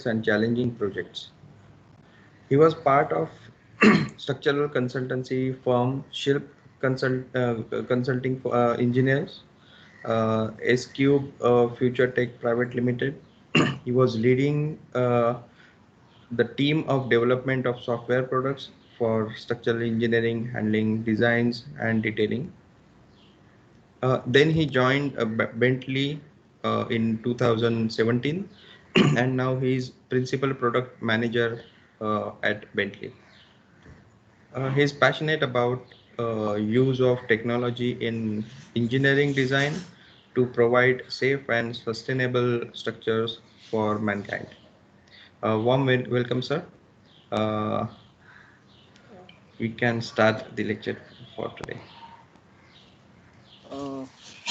and challenging projects. He was part of structural consultancy firm Shilp Consulting for Engineers, S-Cube Future Tech Private Limited. He was leading the team of development of software products for structural engineering, handling designs and detailing. Then he joined Bentley in 2017, and now he is principal product manager at Bentley. He's passionate about use of technology in engineering design to provide safe and sustainable structures for mankind. Warm welcome, sir. Uh, we can start the lecture for today. Uh,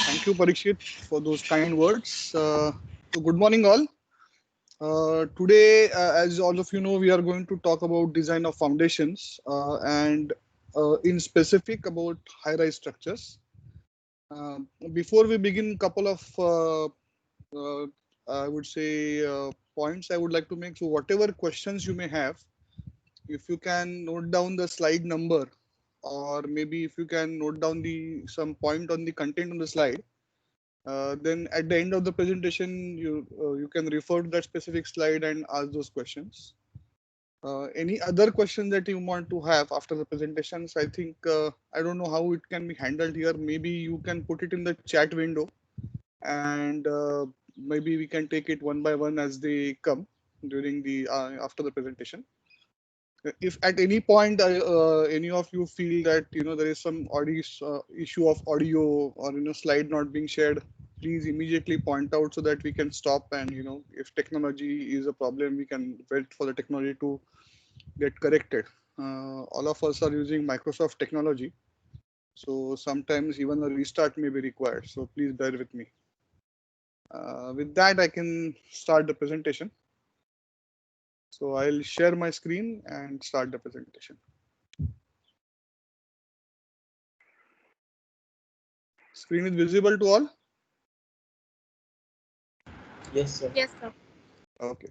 Thank you, Parikshit, for those kind words. So good morning, all. Today, as all of you know, we are going to talk about design of foundations and in specific about high-rise structures. Before we begin, couple of I would say points I would like to make. So whatever questions you may have, if you can note down the slide number, or maybe if you can note down some point on the content on the slide, then at the end of the presentation you can refer to that specific slide and ask those questions. Any other questions that you want to have after the presentations? I think I don't know how it can be handled here. Maybe you can put it in the chat window, and maybe we can take it one by one as they come during the after the presentation. If at any point any of you feel that there is some audio issue of audio or slide not being shared, please immediately point out so that we can stop, and if technology is a problem, we can wait for the technology to get corrected. All of us are using Microsoft technology, so sometimes even a restart may be required, so please bear with me. With that, I can start the presentation. So I'll share my screen and start the presentation. Screen is visible to all? Yes, sir. Yes, sir. Okay.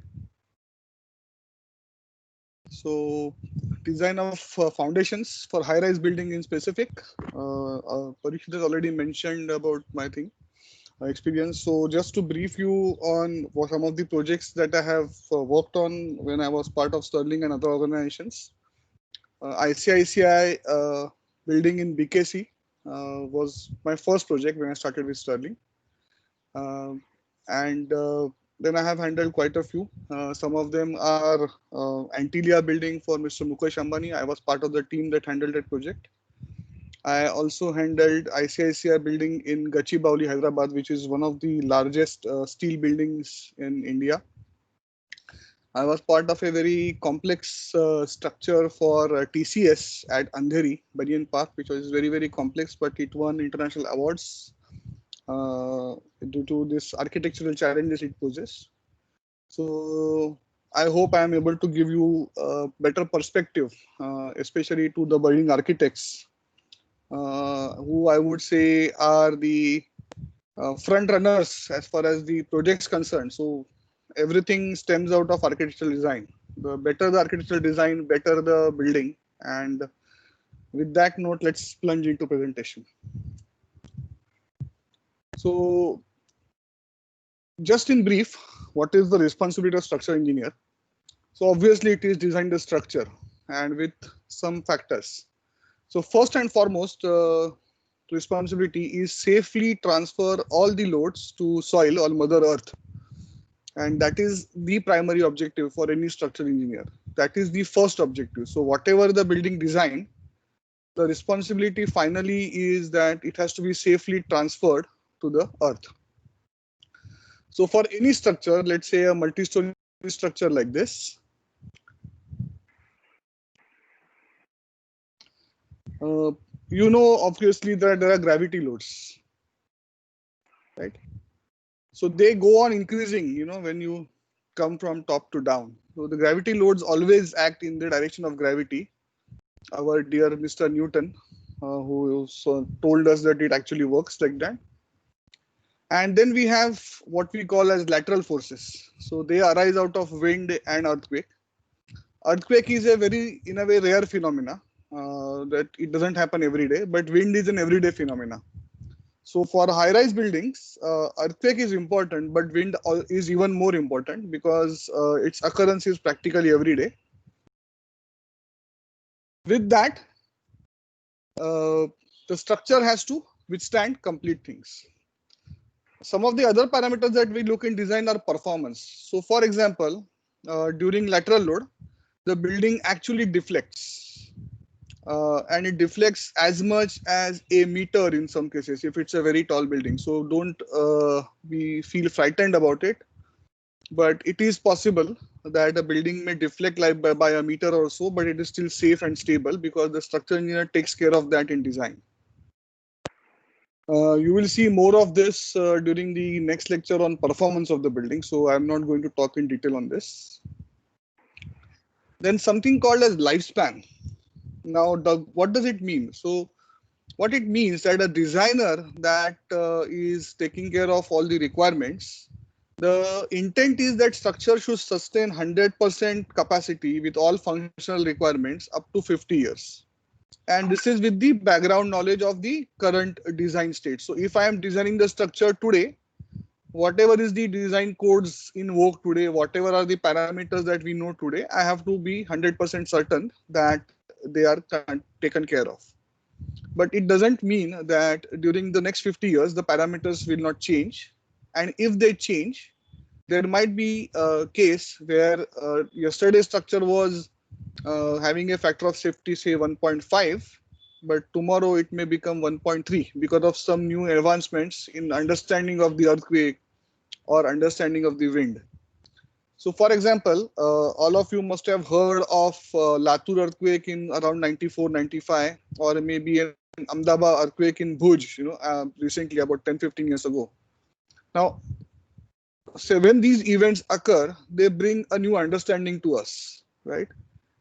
So design of foundations for high-rise building in specific. Parikshit has already mentioned about my experience. So just to brief you on what some of the projects that I have worked on when I was part of Sterling and other organizations. ICICI building in BKC was my first project when I started with Sterling. And then I have handled quite a few. Some of them are Antilia building for Mr. Mukesh Ambani. I was part of the team that handled that project. I also handled ICICI building in Gachibowli, Hyderabad, which is one of the largest steel buildings in India. I was part of a very complex structure for TCS at Andheri, Banyan Park, which was very, very complex, but it won international awards due to this architectural challenges it poses. So I hope I am able to give you a better perspective, especially to the building architects, who I would say are the front runners as far as the project's concerned. So everything stems out of architectural design. The better the architectural design, better the building. And with that note, let's plunge into presentation. So just in brief, what is the responsibility of structural engineer? So obviously it is design the structure and with some factors. So first and foremost, responsibility is safely transfer all the loads to soil or Mother Earth. And that is the primary objective for any structural engineer. That is the first objective. So whatever the building design, the responsibility finally is that it has to be safely transferred to the earth. So for any structure, let's say a multi-story structure like this, obviously that there are gravity loads, right? So they go on increasing, when you come from top to down. So the gravity loads always act in the direction of gravity. Our dear Mr. Newton, who told us that it actually works like that. And then we have what we call as lateral forces. So they arise out of wind and earthquake. Earthquake is a very, in a way, rare phenomena that it doesn't happen every day, but wind is an everyday phenomena. So for high-rise buildings, earthquake is important, but wind is even more important because its occurrence is practically every day. With that, the structure has to withstand complete things. Some of the other parameters that we look in design are performance. So for example, during lateral load, the building actually deflects. And it deflects as much as a meter in some cases if it's a very tall building. So don't be feel frightened about it. But it is possible that a building may deflect like by a meter or so, but it is still safe and stable because the structural engineer takes care of that in design. You will see more of this during the next lecture on performance of the building. So I'm not going to talk in detail on this. Then something called as lifespan. Now, what does it mean? So what it means that a designer that is taking care of all the requirements, the intent is that structure should sustain 100% capacity with all functional requirements up to 50 years. And this is with the background knowledge of the current design state. So if I am designing the structure today, whatever is the design codes in vogue today, whatever are the parameters that we know today, I have to be 100% certain that they are taken care of. But it doesn't mean that during the next 50 years, the parameters will not change. And if they change, there might be a case where yesterday's structure was having a factor of safety, say 1.5, but tomorrow it may become 1.3 because of some new advancements in understanding of the earthquake or understanding of the wind. So for example, all of you must have heard of Latur earthquake in around 94, 95, or maybe an Ahmedabad earthquake in Bhuj, recently about 10, 15 years ago. Now, so when these events occur, they bring a new understanding to us, right?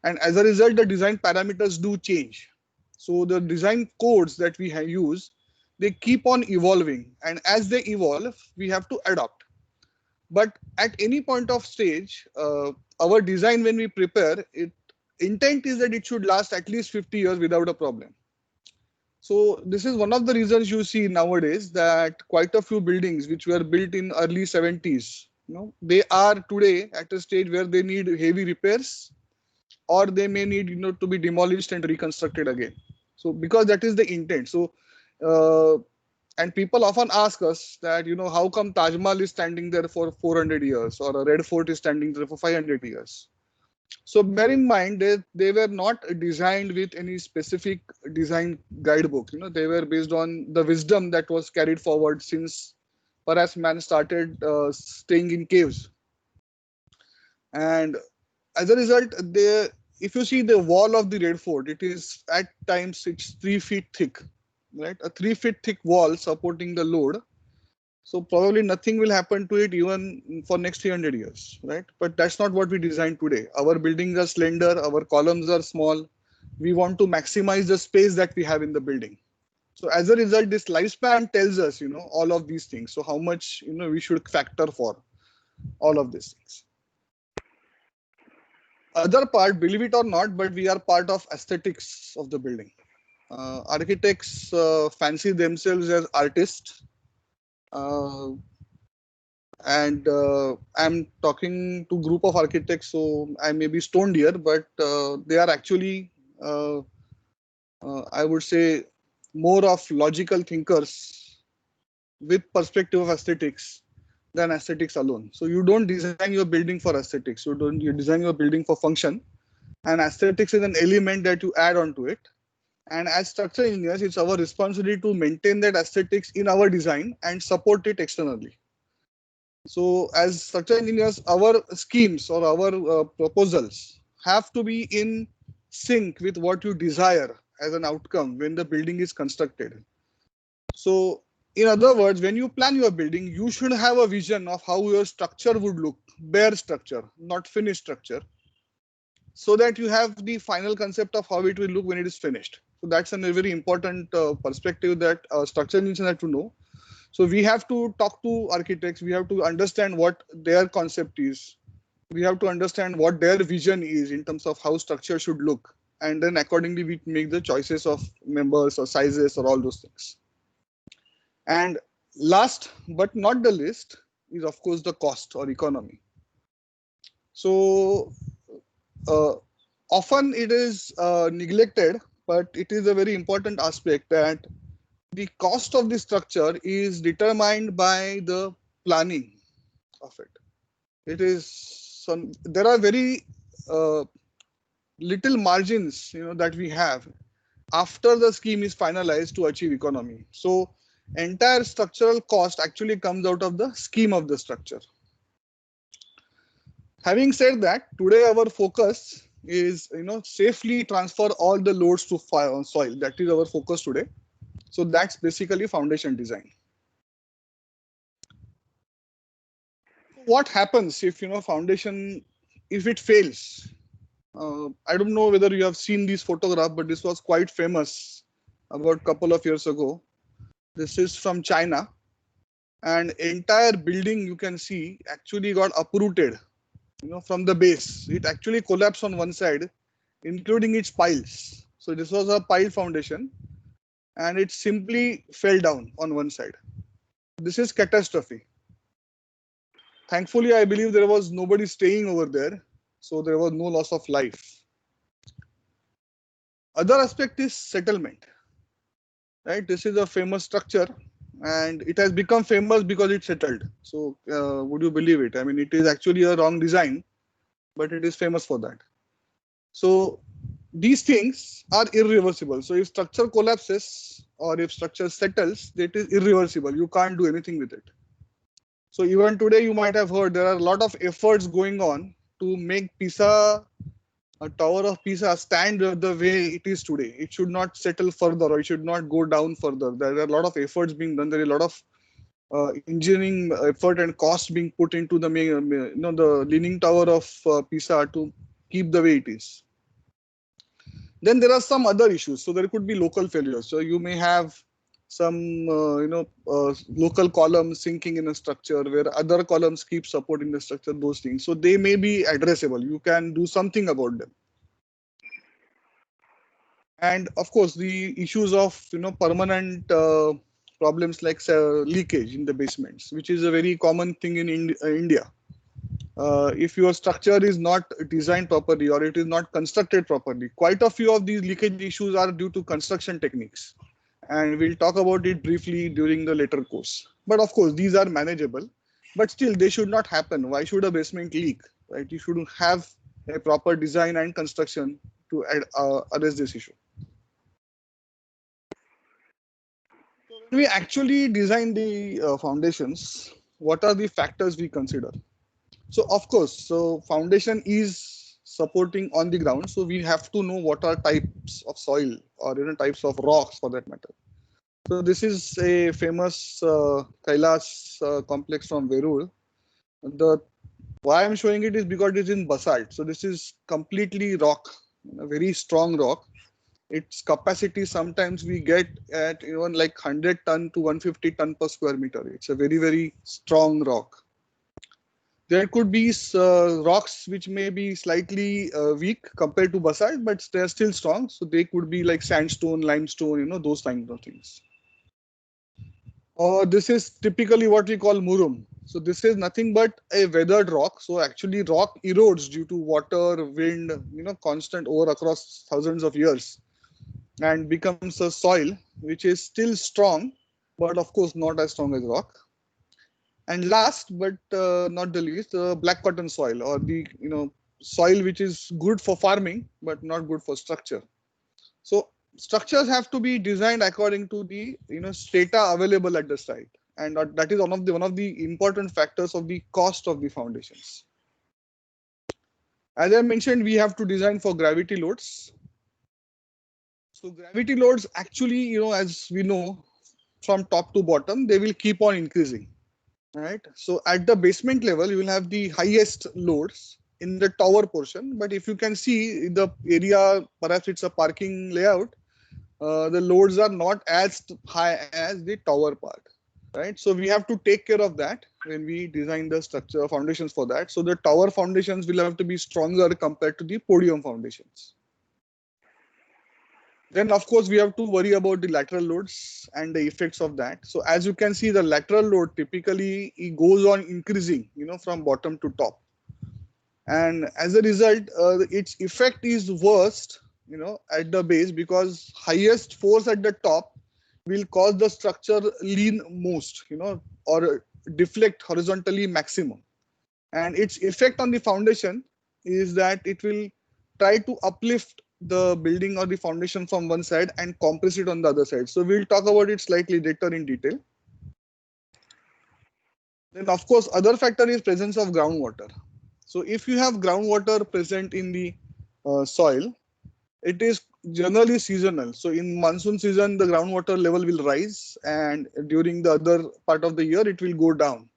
And as a result, the design parameters do change. So the design codes that we use, they keep on evolving. And as they evolve, we have to adapt. But at any point of stage, our design when we prepare, intent is that it should last at least 50 years without a problem. So this is one of the reasons you see nowadays that quite a few buildings which were built in early 70s, they are today at a stage where they need heavy repairs, or they may need to be demolished and reconstructed again. So because that is the intent. So and people often ask us that how come Taj Mahal is standing there for 400 years or a Red Fort is standing there for 500 years. So bear in mind that they were not designed with any specific design guidebook. They were based on the wisdom that was carried forward since perhaps man started staying in caves. And as a result, if you see the wall of the Red Fort, it is at times it's 3 feet thick, right? A 3 feet thick wall supporting the load. So probably nothing will happen to it even for next 300 years, right? But that's not what we designed today. Our buildings are slender, our columns are small. We want to maximize the space that we have in the building. So as a result, this lifespan tells us, all of these things. So how much, we should factor for all of these things. Other part, believe it or not, but we are part of aesthetics of the building. Architects fancy themselves as artists. And I'm talking to group of architects, so I may be stoned here, but they are actually, I would say, more of logical thinkers with perspective of aesthetics than aesthetics alone. So you don't design your building for aesthetics. You design your building for function, and aesthetics is an element that you add onto it. And as structural engineers, it's our responsibility to maintain that aesthetics in our design and support it externally. So as structural engineers, our schemes or our proposals have to be in sync with what you desire as an outcome when the building is constructed. So in other words, when you plan your building, you should have a vision of how your structure would look, bare structure, not finished structure, so that you have the final concept of how it will look when it is finished. So that's a very important perspective that structural engineers have to know. So we have to talk to architects. We have to understand what their concept is. We have to understand what their vision is in terms of how structure should look. And then accordingly, we make the choices of members or sizes or all those things. And last but not the least is, of course, the cost or economy. So often it is neglected, but it is a very important aspect that the cost of the structure is determined by the planning of it. It is some, there are very little margins, that we have after the scheme is finalized to achieve economy. So entire structural cost actually comes out of the scheme of the structure. Having said that, today our focus is safely transfer all the loads to soil. That is our focus today. So that's basically foundation design. What happens if foundation, if it fails? I don't know whether you have seen this photograph, but this was quite famous about a couple of years ago. This is from China, and entire building you can see actually got uprooted, from the base. It actually collapsed on one side, including its piles. So this was a pile foundation, and it simply fell down on one side. This is catastrophe. Thankfully, I believe there was nobody staying over there, so there was no loss of life. Other aspect is settlement, right? This is a famous structure, and it has become famous because it settled. So would you believe it? I mean, it is actually a wrong design, but it is famous for that. So these things are irreversible. So if structure collapses or if structure settles, it is irreversible. You can't do anything with it. So even today, you might have heard there are a lot of efforts going on to make Pisa, a Tower of Pisa, stand the way it is today. It should not settle further, or it should not go down further. There are a lot of efforts being done. There is a lot of engineering effort and cost being put into the the Leaning Tower of Pisa to keep the way it is. Then there are some other issues. So there could be local failures. So you may have some local columns sinking in a structure where other columns keep supporting the structure, those things. So they may be addressable. You can do something about them. And of course, the issues of permanent problems like leakage in the basements, which is a very common thing in India. If your structure is not designed properly or it is not constructed properly, quite a few of these leakage issues are due to construction techniques. And we'll talk about it briefly during the later course. But of course, these are manageable, but still they should not happen. Why should a basement leak, right? You should have a proper design and construction to address this issue. When we actually design the foundations, what are the factors we consider? So of course, so foundation is supporting on the ground. So we have to know what are types of soil or types of rocks for that matter. So this is a famous Kailas complex from Verur. Why I'm showing it is because it is in basalt. So this is completely rock, a very strong rock. Its capacity sometimes we get at even like 100 ton to 150 ton per square meter. It's a very, very strong rock. There could be rocks which may be slightly weak compared to basalt, but they're still strong. So they could be like sandstone, limestone, those kinds of things. This is typically what we call murum. So this is nothing but a weathered rock. So actually rock erodes due to water, wind, constant across thousands of years, and becomes a soil which is still strong, but of course not as strong as rock. And last but not the least, black cotton soil, or the soil which is good for farming but not good for structure. So structures have to be designed according to the strata available at the site, and that is one of the important factors of the cost of the foundations. As I mentioned, we have to design for gravity loads. So gravity loads actually, as we know, from top to bottom, they will keep on increasing. Right. So at the basement level, you will have the highest loads in the tower portion. But if you can see in the area, perhaps it's a parking layout, the loads are not as high as the tower part. right? So we have to take care of that when we design the structure foundations for that. So the tower foundations will have to be stronger compared to the podium foundations. Then of course we have to worry about the lateral loads and the effects of that. So as you can see, the lateral load typically it goes on increasing, from bottom to top, and as a result, its effect is worst, at the base, because highest force at the top will cause the structure lean most, or deflect horizontally maximum. And its effect on the foundation is that it will try to uplift the building or the foundation from one side and compress it on the other side. So we'll talk about it slightly later in detail. Then of course other factor is presence of groundwater. So if you have groundwater present in the soil, it is generally seasonal. So in monsoon season, the groundwater level will rise, and during the other part of the year, it will go down.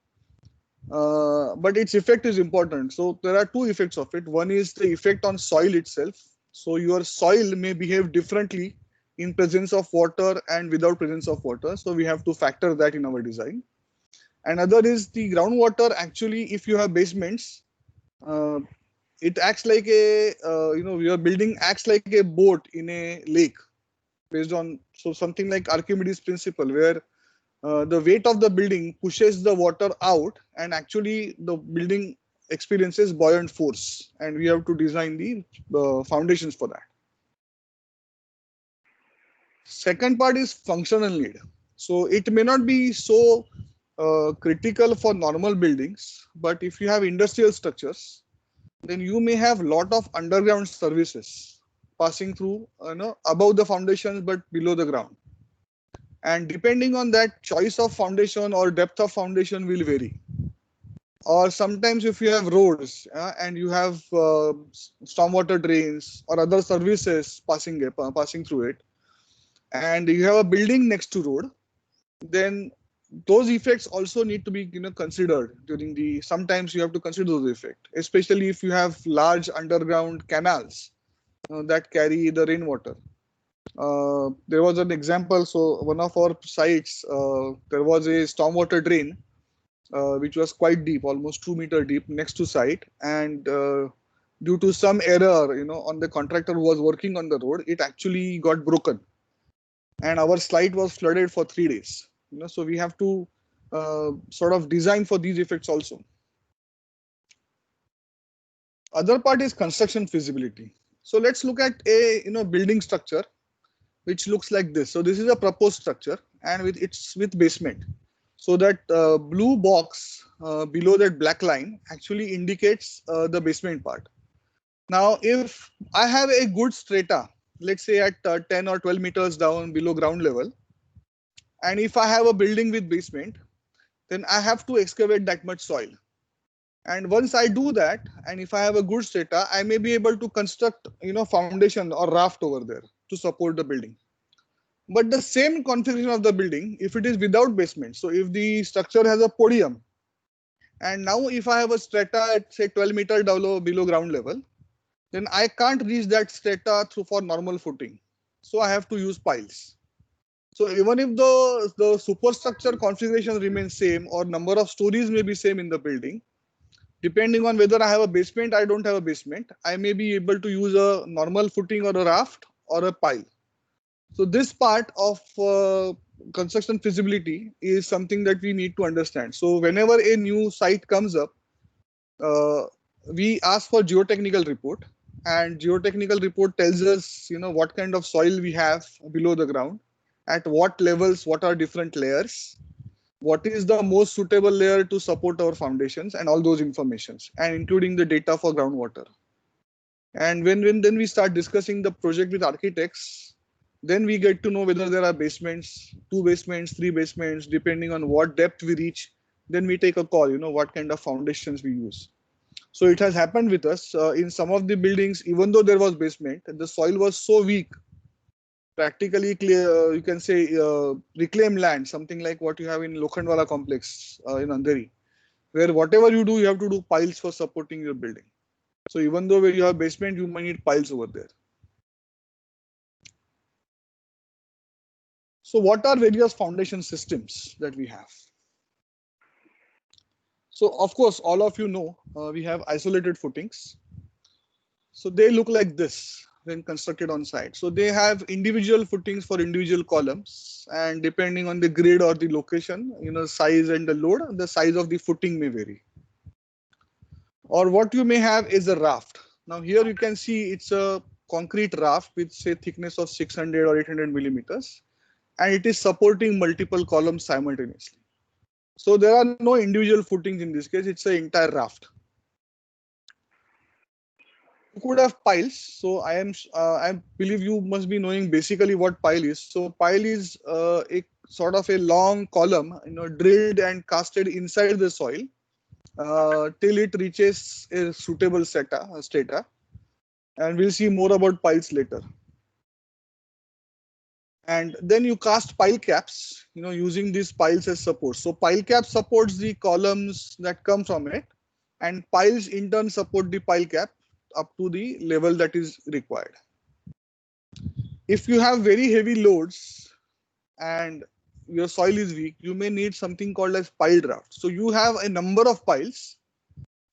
But its effect is important. So there are two effects of it. One is the effect on soil itself. So your soil may behave differently in presence of water and without presence of water. So we have to factor that in our design. Another is the groundwater. Actually, if you have basements, uh, it acts like your building acts like a boat in a lake, based on something like Archimedes principle, where the weight of the building pushes the water out, and actually the building experiences buoyant force, and we have to design the foundations for that. Second part is functional need. So it may not be so critical for normal buildings, but if you have industrial structures, then you may have lot of underground services passing through, above the foundations but below the ground. And depending on that, choice of foundation or depth of foundation will vary. Or sometimes if you have roads and you have stormwater drains or other services passing through it, and you have a building next to road, then those effects also need to be considered during the. Sometimes you have to consider those effects, especially if you have large underground canals that carry the rainwater. There was an example. So one of our sites, there was a stormwater drain which was quite deep, almost 2 meter deep, next to site, and due to some error, on the contractor who was working on the road, it actually got broken, and our site was flooded for 3 days. So we have to sort of design for these effects also. Other part is construction feasibility. So let's look at a building structure which looks like this. So this is a proposed structure, and it's with basement. So that blue box below that black line actually indicates the basement part. Now, if I have a good strata, let's say at 10 or 12 meters down below ground level, and if I have a building with basement, then I have to excavate that much soil. And once I do that, and if I have a good strata, I may be able to construct, foundation or raft over there to support the building. But the same configuration of the building, if it is without basement, so if the structure has a podium, and now if I have a strata at say 12 meters below ground level, then I can't reach that strata for normal footing. So I have to use piles. So even if the superstructure configuration remains same, or number of stories may be same in the building, depending on whether I have a basement, I don't have a basement, I may be able to use a normal footing or a raft or a pile. So this part of construction feasibility is something that we need to understand. So whenever a new site comes up, we ask for geotechnical report, and geotechnical report tells us, what kind of soil we have below the ground, at what levels, what are different layers, what is the most suitable layer to support our foundations, and all those informations, and including the data for groundwater. And when then we start discussing the project with architects, then we get to know whether there are basements, 2 basements, 3 basements, depending on what depth we reach. Then we take a call, what kind of foundations we use. So it has happened with us in some of the buildings, even though there was basement, the soil was so weak, practically clear, you can say reclaimed land, something like what you have in Lokhandwala complex in Andheri, where whatever you do, you have to do piles for supporting your building. So even though where you have basement, you might need piles over there. So what are various foundation systems that we have? So of course, all of you know, we have isolated footings. So they look like this when constructed on site. So they have individual footings for individual columns, and depending on the grade or the location, size and the load, the size of the footing may vary. Or what you may have is a raft. Now here you can see it's a concrete raft with say thickness of 600 or 800 millimeters, and it is supporting multiple columns simultaneously. So there are no individual footings in this case, it's an entire raft. You could have piles. So I believe you must be knowing basically what pile is. So pile is a sort of a long column, drilled and casted inside the soil till it reaches a suitable strata. And we'll see more about piles later. And then you cast pile caps, using these piles as support. So pile cap supports the columns that come from it, and piles in turn support the pile cap up to the level that is required. If you have very heavy loads and your soil is weak, you may need something called as pile raft. So you have a number of piles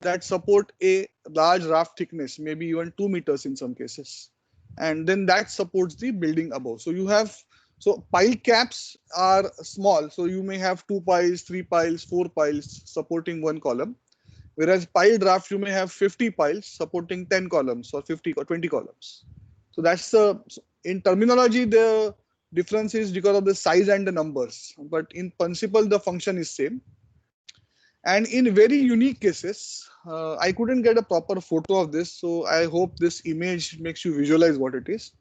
that support a large raft thickness, maybe even 2 meters in some cases. And then that supports the building above. So pile caps are small. So you may have 2 piles, 3 piles, 4 piles supporting one column. Whereas pile draft, you may have 50 piles supporting 10 columns or 50 or 20 columns. So that's in terminology, the difference is because of the size and the numbers. But in principle, the function is same. And in very unique cases, I couldn't get a proper photo of this. So I hope this image makes you visualize what it is.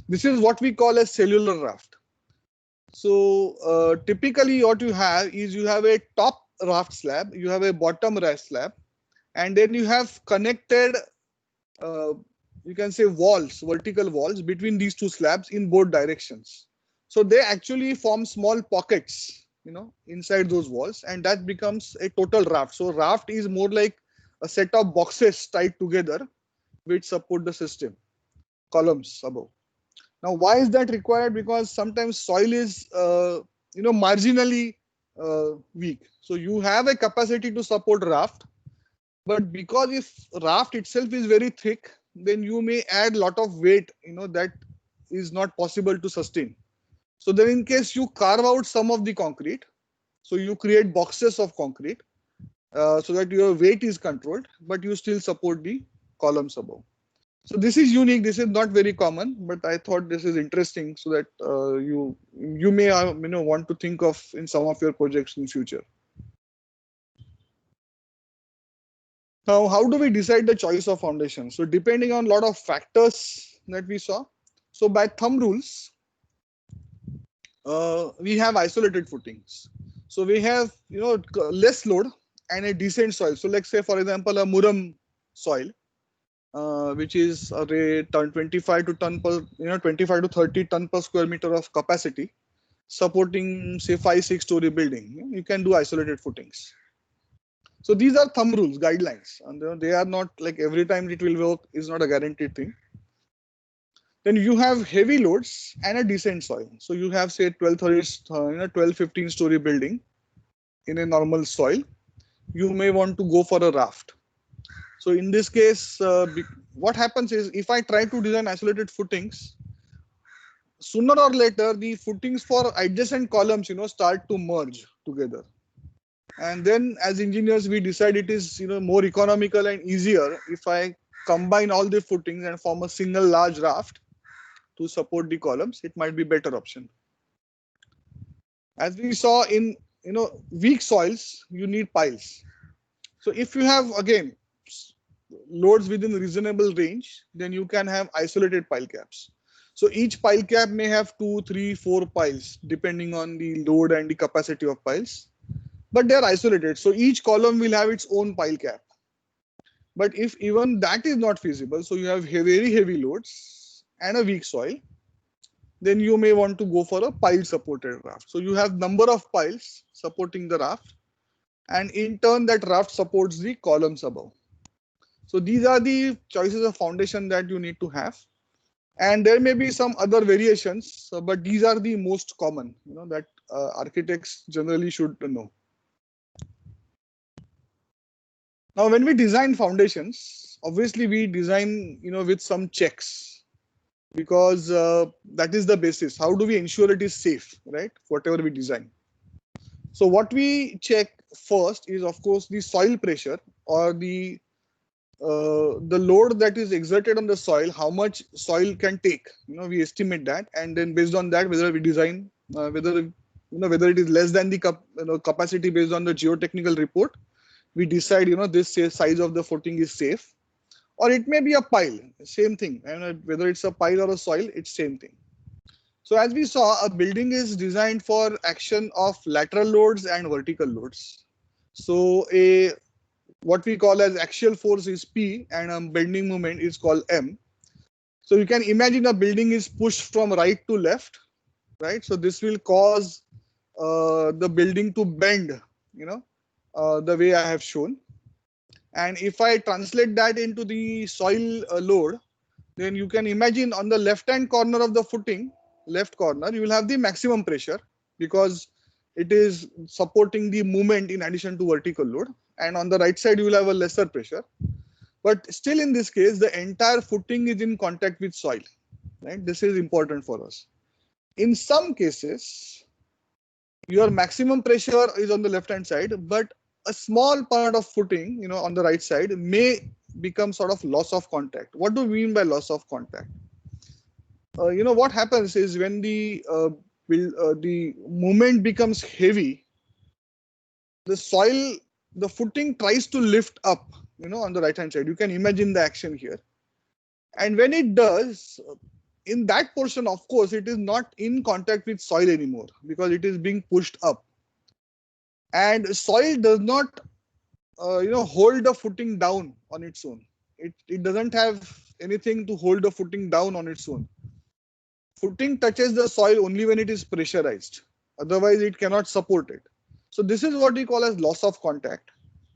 This is what we call a cellular raft. So typically what you have is you have a top raft slab, you have a bottom raft slab, and then you have connected, you can say walls, vertical walls between these two slabs in both directions. So they actually form small pockets, inside those walls, and that becomes a total raft. So raft is more like a set of boxes tied together which support the system, columns above. Now, why is that required? Because sometimes soil is, marginally weak. So you have a capacity to support raft, but because if raft itself is very thick, then you may add a lot of weight, that is not possible to sustain. So then in case you carve out some of the concrete, so you create boxes of concrete so that your weight is controlled, but you still support the columns above. So this is unique. This is not very common, but I thought this is interesting so that you may want to think of in some of your projects in future. Now, how do we decide the choice of foundation? So depending on a lot of factors that we saw. So by thumb rules, we have isolated footings. So we have less load and a decent soil. So let's say, for example, a muram soil, which is a 25 to 30 ton per square meter of capacity, supporting say 5-6 story building. You can do isolated footings. So these are thumb rules, guidelines, and they are not like every time it will work is not a guaranteed thing. Then you have heavy loads and a decent soil. So you have say 12-15 story building in a normal soil. You may want to go for a raft. So in this case, what happens is if I try to design isolated footings, sooner or later the footings for adjacent columns, start to merge together. And then as engineers, we decide it is more economical and easier if I combine all the footings and form a single large raft to support the columns. It might be better option. As we saw in weak soils, you need piles. So if you have again loads within reasonable range, then you can have isolated pile caps. So each pile cap may have 2, 3, 4 piles depending on the load and the capacity of piles, but they are isolated. So each column will have its own pile cap. But if even that is not feasible, so you have very heavy loads and a weak soil, then you may want to go for a pile supported raft. So you have number of piles supporting the raft, and in turn that raft supports the columns above. So these are the choices of foundation that you need to have. And there may be some other variations, but these are the most common, that architects generally should know. Now, when we design foundations, obviously we design, with some checks, because that is the basis. How do we ensure it is safe, right? Whatever we design. So what we check first is, of course, the soil pressure, or the load that is exerted on the soil, how much soil can take. We estimate that, and then based on that, whether we design, whether it is less than the capacity based on the geotechnical report, we decide, this size of the footing is safe, or it may be a pile, same thing. And whether it's a pile or a soil, it's same thing. So as we saw, a building is designed for action of lateral loads and vertical loads. So what we call as axial force is P, and a bending moment is called M. So you can imagine a building is pushed from right to left, right? So this will cause the building to bend, the way I have shown. And if I translate that into the soil load, then you can imagine on the left-hand corner of the footing, left corner, you will have the maximum pressure, because it is supporting the movement in addition to vertical load. And on the right side, you will have a lesser pressure. But still, in this case, the entire footing is in contact with soil, right? This is important for us. In some cases, your maximum pressure is on the left-hand side, but a small part of footing, on the right side, may become sort of loss of contact. What do we mean by loss of contact? What happens is, when the movement becomes heavy, the soil, the footing tries to lift up, on the right hand side. You can imagine the action here. And when it does, in that portion, of course, it is not in contact with soil anymore, because it is being pushed up. And soil does not, hold the footing down on its own. It doesn't have anything to hold the footing down on its own. Footing touches the soil only when it is pressurized. Otherwise, it cannot support it. So this is what we call as loss of contact.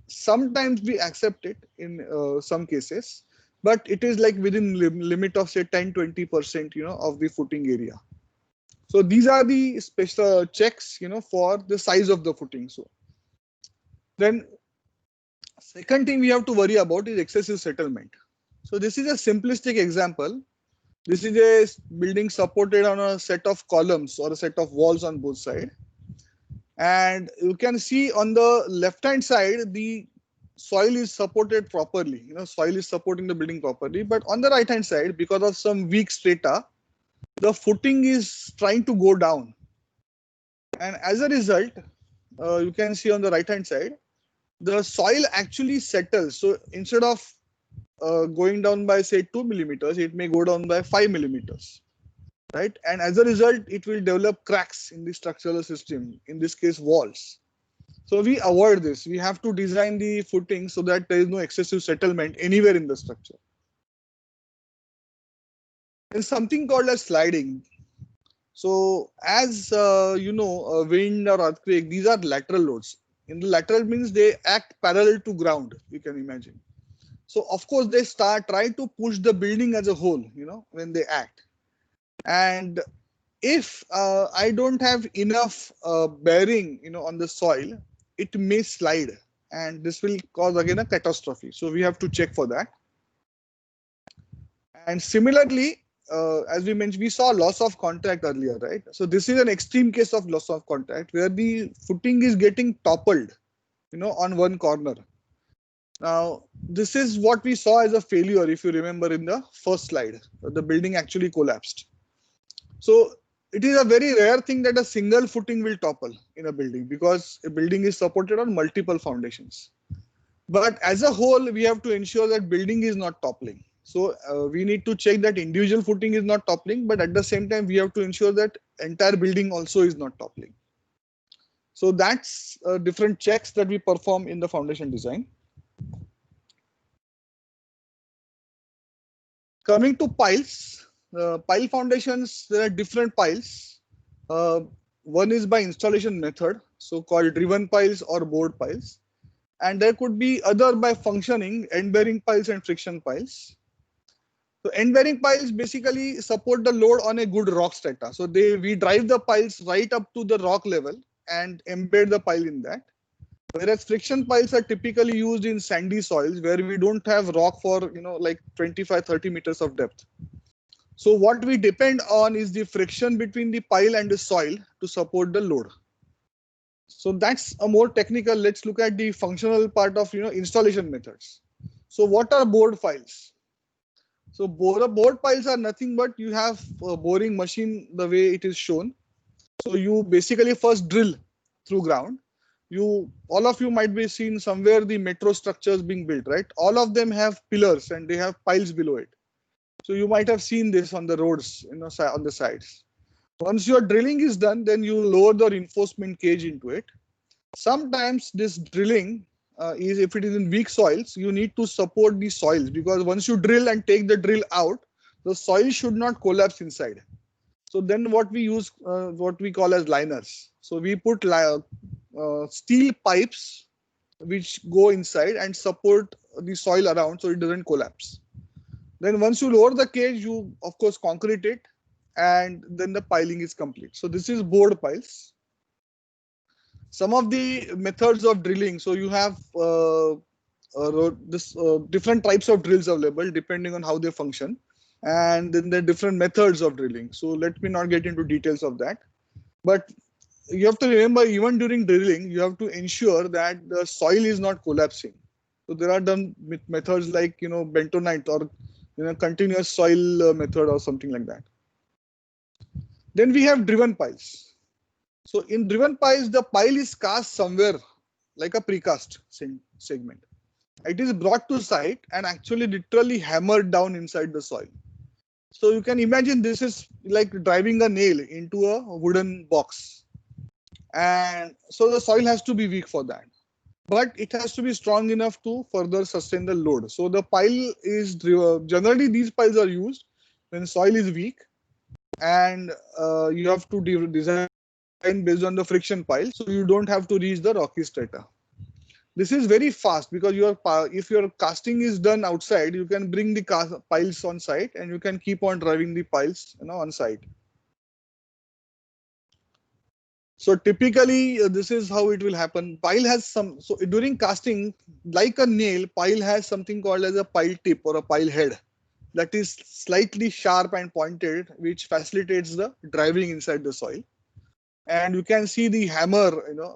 Sometimes we accept it in some cases, but it is like within limit of say 10-20%, of the footing area. So these are the special checks, for the size of the footing. So then second thing we have to worry about is excessive settlement. So this is a simplistic example. This is a building supported on a set of columns or a set of walls on both sides. And you can see on the left hand side, the soil is supported properly. Soil is supporting the building properly. But on the right hand side, because of some weak strata, the footing is trying to go down. And as a result, you can see on the right hand side, the soil actually settles. So instead of going down by say 2 millimeters, it may go down by 5 millimeters. Right, and as a result, it will develop cracks in the structural system, in this case walls. So we avoid this. We have to design the footing so that there is no excessive settlement anywhere in the structure. There's something called as sliding. So as wind or earthquake, these are lateral loads. In the lateral means they act parallel to ground, you can imagine. So of course they try to push the building as a whole, when they act. And if I don't have enough bearing, on the soil, it may slide, and this will cause again a catastrophe. So we have to check for that. And similarly, as we mentioned, we saw loss of contact earlier, right? So this is an extreme case of loss of contact where the footing is getting toppled, on one corner. Now, this is what we saw as a failure, if you remember in the first slide. The building actually collapsed. So it is a very rare thing that a single footing will topple in a building, because a building is supported on multiple foundations. But as a whole, we have to ensure that building is not toppling. So we need to check that individual footing is not toppling, but at the same time, we have to ensure that entire building also is not toppling. So that's different checks that we perform in the foundation design. Coming to piles, pile foundations, there are different piles. One is by installation method, so called driven piles or board piles. And there could be other by functioning, end bearing piles and friction piles. So end bearing piles basically support the load on a good rock strata. So we drive the piles right up to the rock level and embed the pile in that. Whereas friction piles are typically used in sandy soils where we don't have rock for like 25-30 meters of depth. So what we depend on is the friction between the pile and the soil to support the load. So that's a more technical. Let's look at the functional part of installation methods. So what are bored piles? So bored piles are nothing but you have a boring machine the way it is shown. So you basically first drill through ground. All of you might be seen somewhere the metro structures being built, right? All of them have pillars and they have piles below it. So you might have seen this on the roads, on the sides. Once your drilling is done, then you lower the reinforcement cage into it. Sometimes this drilling is, if it is in weak soils, you need to support the soils, because once you drill and take the drill out, the soil should not collapse inside. So then what we use, what we call as liners. So we put steel pipes which go inside and support the soil around so it doesn't collapse. Then once you lower the cage, you of course concrete it, and then the piling is complete. So this is bored piles. Some of the methods of drilling. So you have different types of drills available depending on how they function, and then there are different methods of drilling. So let me not get into details of that. But you have to remember, even during drilling, you have to ensure that the soil is not collapsing. So there are done methods like bentonite or continuous soil method or something like that. Then we have driven piles. So in driven piles, the pile is cast somewhere like a precast segment. It is brought to site and actually literally hammered down inside the soil. So you can imagine this is like driving a nail into a wooden box. And so the soil has to be weak for that. But it has to be strong enough to further sustain the load. So the pile is generally these piles are used when soil is weak, and you have to design based on the friction pile, so you don't have to reach the rocky strata. This is very fast because if your casting is done outside, you can bring the piles on site and you can keep on driving the piles on site. So typically, this is how it will happen. Pile has so during casting, like a nail, pile has something called as a pile tip or a pile head that is slightly sharp and pointed, which facilitates the driving inside the soil. And you can see the hammer,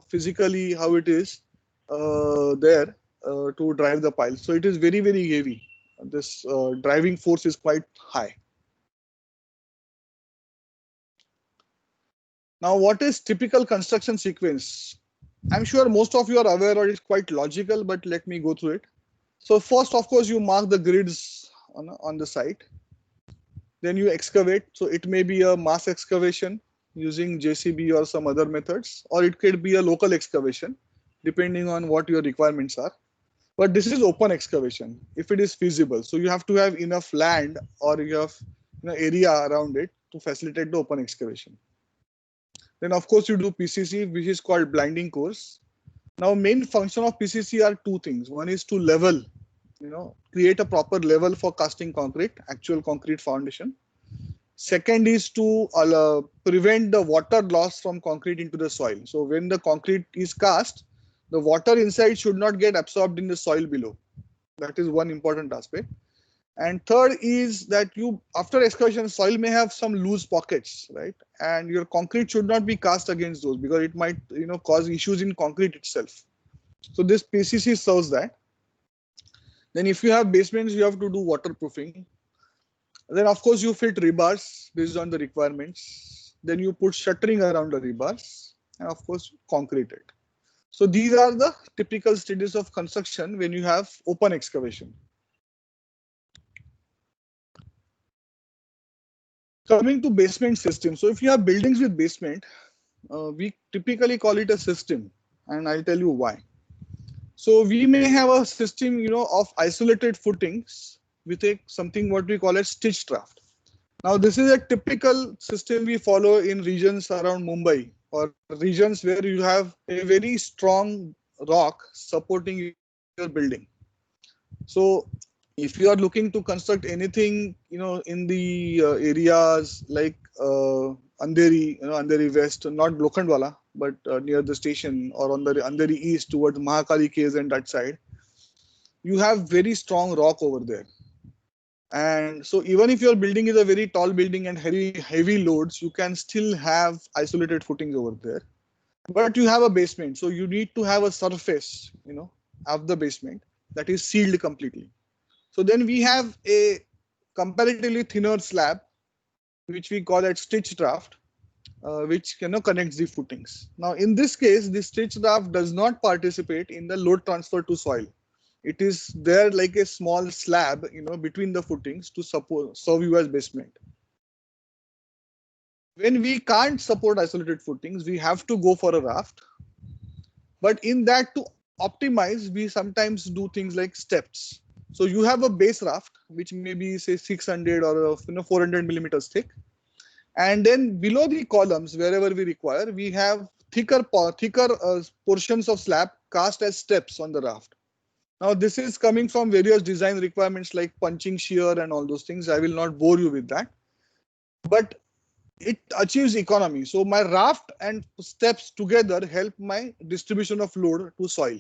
physically how it is there to drive the pile. So it is very, very heavy. This driving force is quite high. Now, what is typical construction sequence? I'm sure most of you are aware, or it's quite logical, but let me go through it. So first, of course, you mark the grids on the site. Then you excavate. So it may be a mass excavation using JCB or some other methods, or it could be a local excavation, depending on what your requirements are. But this is open excavation, if it is feasible. So you have to have enough land, or you have area around it to facilitate the open excavation. Then of course you do PCC, which is called blinding course. Now main function of PCC are two things. One is to level, create a proper level for casting concrete, actual concrete foundation. Second is to prevent the water loss from concrete into the soil. So when the concrete is cast, the water inside should not get absorbed in the soil below. That is one important aspect. And third is that after excavation, soil may have some loose pockets, right? And your concrete should not be cast against those, because it might, cause issues in concrete itself. So this PCC serves that. Then if you have basements, you have to do waterproofing. Then of course you fit rebars based on the requirements. Then you put shuttering around the rebars, and of course concrete it. So these are the typical stages of construction when you have open excavation. Coming to basement system. So if you have buildings with basement, we typically call it a system, and I'll tell you why. So we may have a system, of isolated footings with something what we call a stitch shaft. Now this is a typical system we follow in regions around Mumbai, or regions where you have a very strong rock supporting your building. So If you are looking to construct anything, in the areas like Andheri, Andheri West, not Lokhandwala, but near the station, or on the Andheri East towards Mahakali Caves and that side, you have very strong rock over there. And so even if your building is a very tall building and heavy loads, you can still have isolated footings over there. But you have a basement, so you need to have a surface, of the basement that is sealed completely. So then we have a comparatively thinner slab, which we call as stitch raft, which connects the footings. Now, in this case, the stitch raft does not participate in the load transfer to soil. It is there like a small slab, between the footings to serve you as basement. When we can't support isolated footings, we have to go for a raft. But in that, to optimize, we sometimes do things like steps. So you have a base raft, which may be say 600 or 400 millimeters thick. And then below the columns, wherever we require, we have thicker portions of slab cast as steps on the raft. Now, this is coming from various design requirements like punching shear and all those things. I will not bore you with that. But it achieves economy. So my raft and steps together help my distribution of load to soil.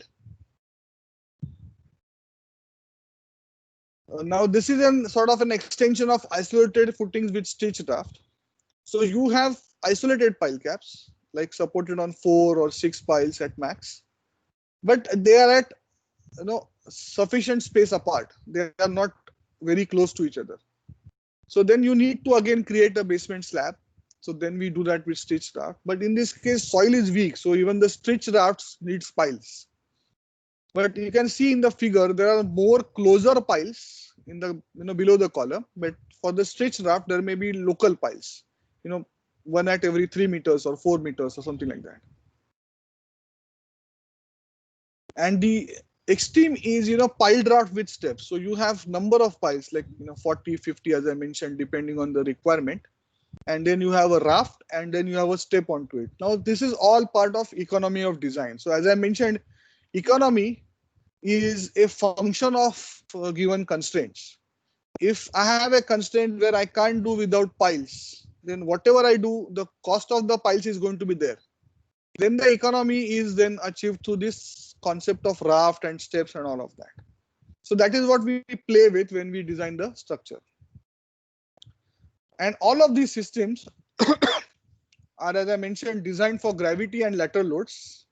Now, this is an sort of an extension of isolated footings with stitch raft. So you have isolated pile caps, like supported on 4 or 6 piles at max, but they are at sufficient space apart. They are not very close to each other. So then you need to again create a basement slab. So then we do that with stitch raft. But in this case, soil is weak, so even the stitch rafts need piles. But you can see in the figure there are more closer piles in the below the column. But for the stitch raft, there may be local piles. One at every 3 meters or 4 meters or something like that. And the extreme is, pile draft with steps. So you have number of piles like, 40, 50, as I mentioned, depending on the requirement. And then you have a raft and then you have a step onto it. Now, this is all part of economy of design. So as I mentioned, economy is a function of given constraints. If I have a constraint where I can't do without piles, then whatever I do, the cost of the piles is going to be there. Then the economy is then achieved through this concept of raft and steps and all of that. So that is what we play with when we design the structure. And all of these systems are, as I mentioned, designed for gravity and lateral loads,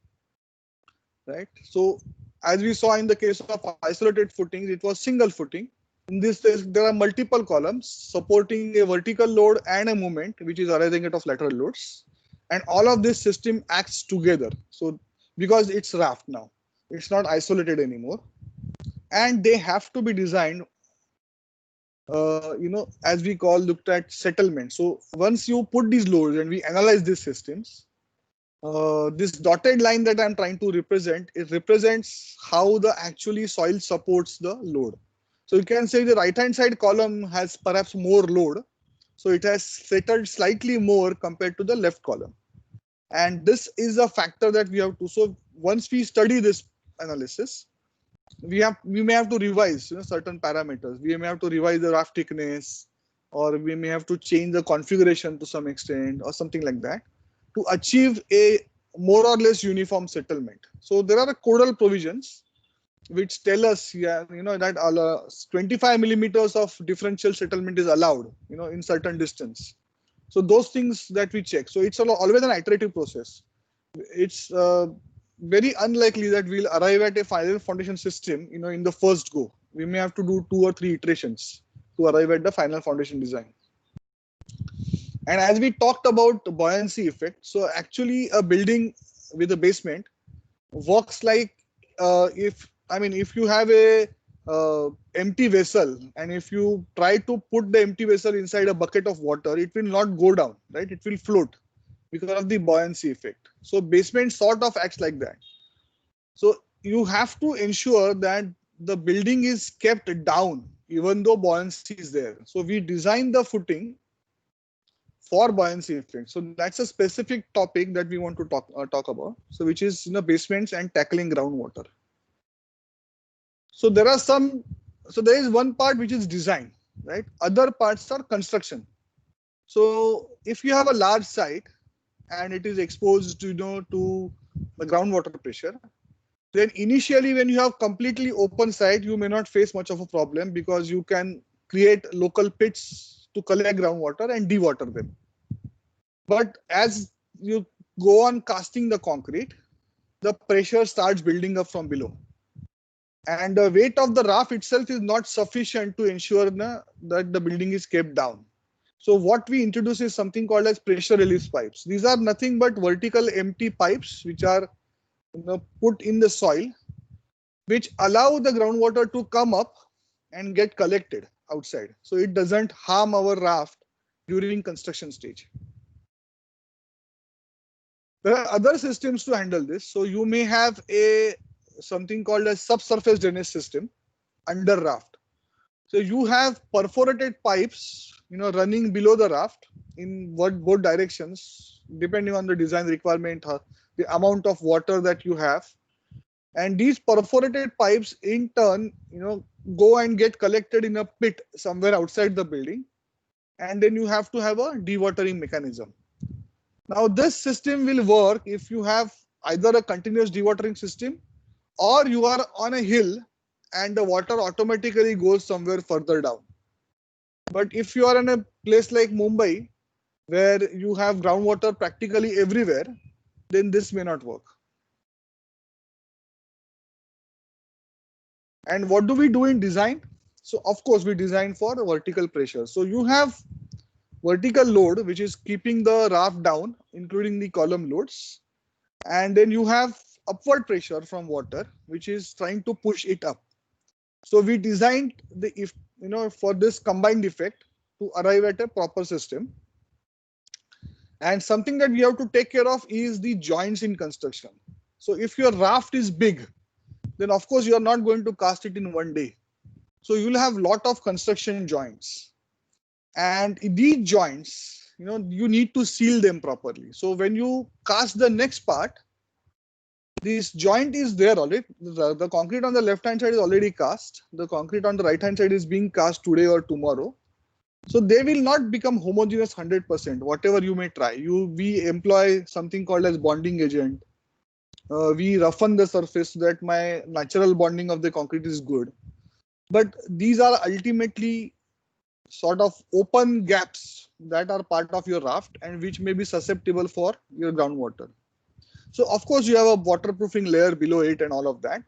right? So as we saw in the case of isolated footings, it was single footing. In this case, there are multiple columns supporting a vertical load and a moment, which is arising out of lateral loads. And all of this system acts together. So because it's raft now, it's not isolated anymore. And they have to be designed, as we looked at settlement. So once you put these loads and we analyze these systems, this dotted line that I'm trying to represent, it represents how the actually soil supports the load. So you can say the right-hand side column has perhaps more load. So it has settled slightly more compared to the left column. And this is a factor that we have to. So once we study this analysis, we may have to revise certain parameters. We may have to revise the raft thickness, or we may have to change the configuration to some extent or something like that to achieve a more or less uniform settlement. So there are codal provisions which tell us that 25 millimeters of differential settlement is allowed in certain distance. So those things that we check. So it's always an iterative process. It's very unlikely that we'll arrive at a final foundation system in the first go. We may have to do 2 or 3 iterations to arrive at the final foundation design. And as we talked about the buoyancy effect, so actually a building with a basement works like if you have a empty vessel, and if you try to put the empty vessel inside a bucket of water, it will not go down, right? It will float because of the buoyancy effect. So basement sort of acts like that. So you have to ensure that the building is kept down even though buoyancy is there. So we design the footing for buoyancy effect. So that's a specific topic that we want to talk about. So which is basements and tackling groundwater. So there are some So there is one part which is design, right? Other parts are construction. So if you have a large site and it is exposed, to the groundwater pressure, then initially when you have completely open site, you may not face much of a problem because you can create local pits to collect groundwater and dewater them. But as you go on casting the concrete, the pressure starts building up from below. And the weight of the raft itself is not sufficient to ensure that the building is kept down. So what we introduce is something called as pressure release pipes. These are nothing but vertical empty pipes which are put in the soil, which allow the groundwater to come up and get collected outside. So it doesn't harm our raft during construction stage. There are other systems to handle this. So you may have something called a subsurface drainage system under raft. So you have perforated pipes, running below the raft in both directions, depending on the design requirement, the amount of water that you have. And these perforated pipes in turn, go and get collected in a pit somewhere outside the building. And then you have to have a dewatering mechanism. Now this system will work if you have either a continuous dewatering system or you are on a hill and the water automatically goes somewhere further down. But if you are in a place like Mumbai, where you have groundwater practically everywhere, then this may not work. And what do we do in design? So of course we design for vertical pressure. So you have vertical load, which is keeping the raft down, including the column loads. And then you have upward pressure from water, which is trying to push it up. So we designed for this combined effect to arrive at a proper system. And something that we have to take care of is the joints in construction. So if your raft is big, then of course you are not going to cast it in one day. So you'll have a lot of construction joints. And these joints, you need to seal them properly. So when you cast the next part, this joint is there already. The concrete on the left hand side is already cast. The concrete on the right hand side is being cast today or tomorrow. So they will not become homogeneous 100%, whatever you may try. We employ something called as bonding agent. We roughen the surface so that my natural bonding of the concrete is good. But these are ultimately sort of open gaps that are part of your raft and which may be susceptible for your groundwater. So of course you have a waterproofing layer below it and all of that,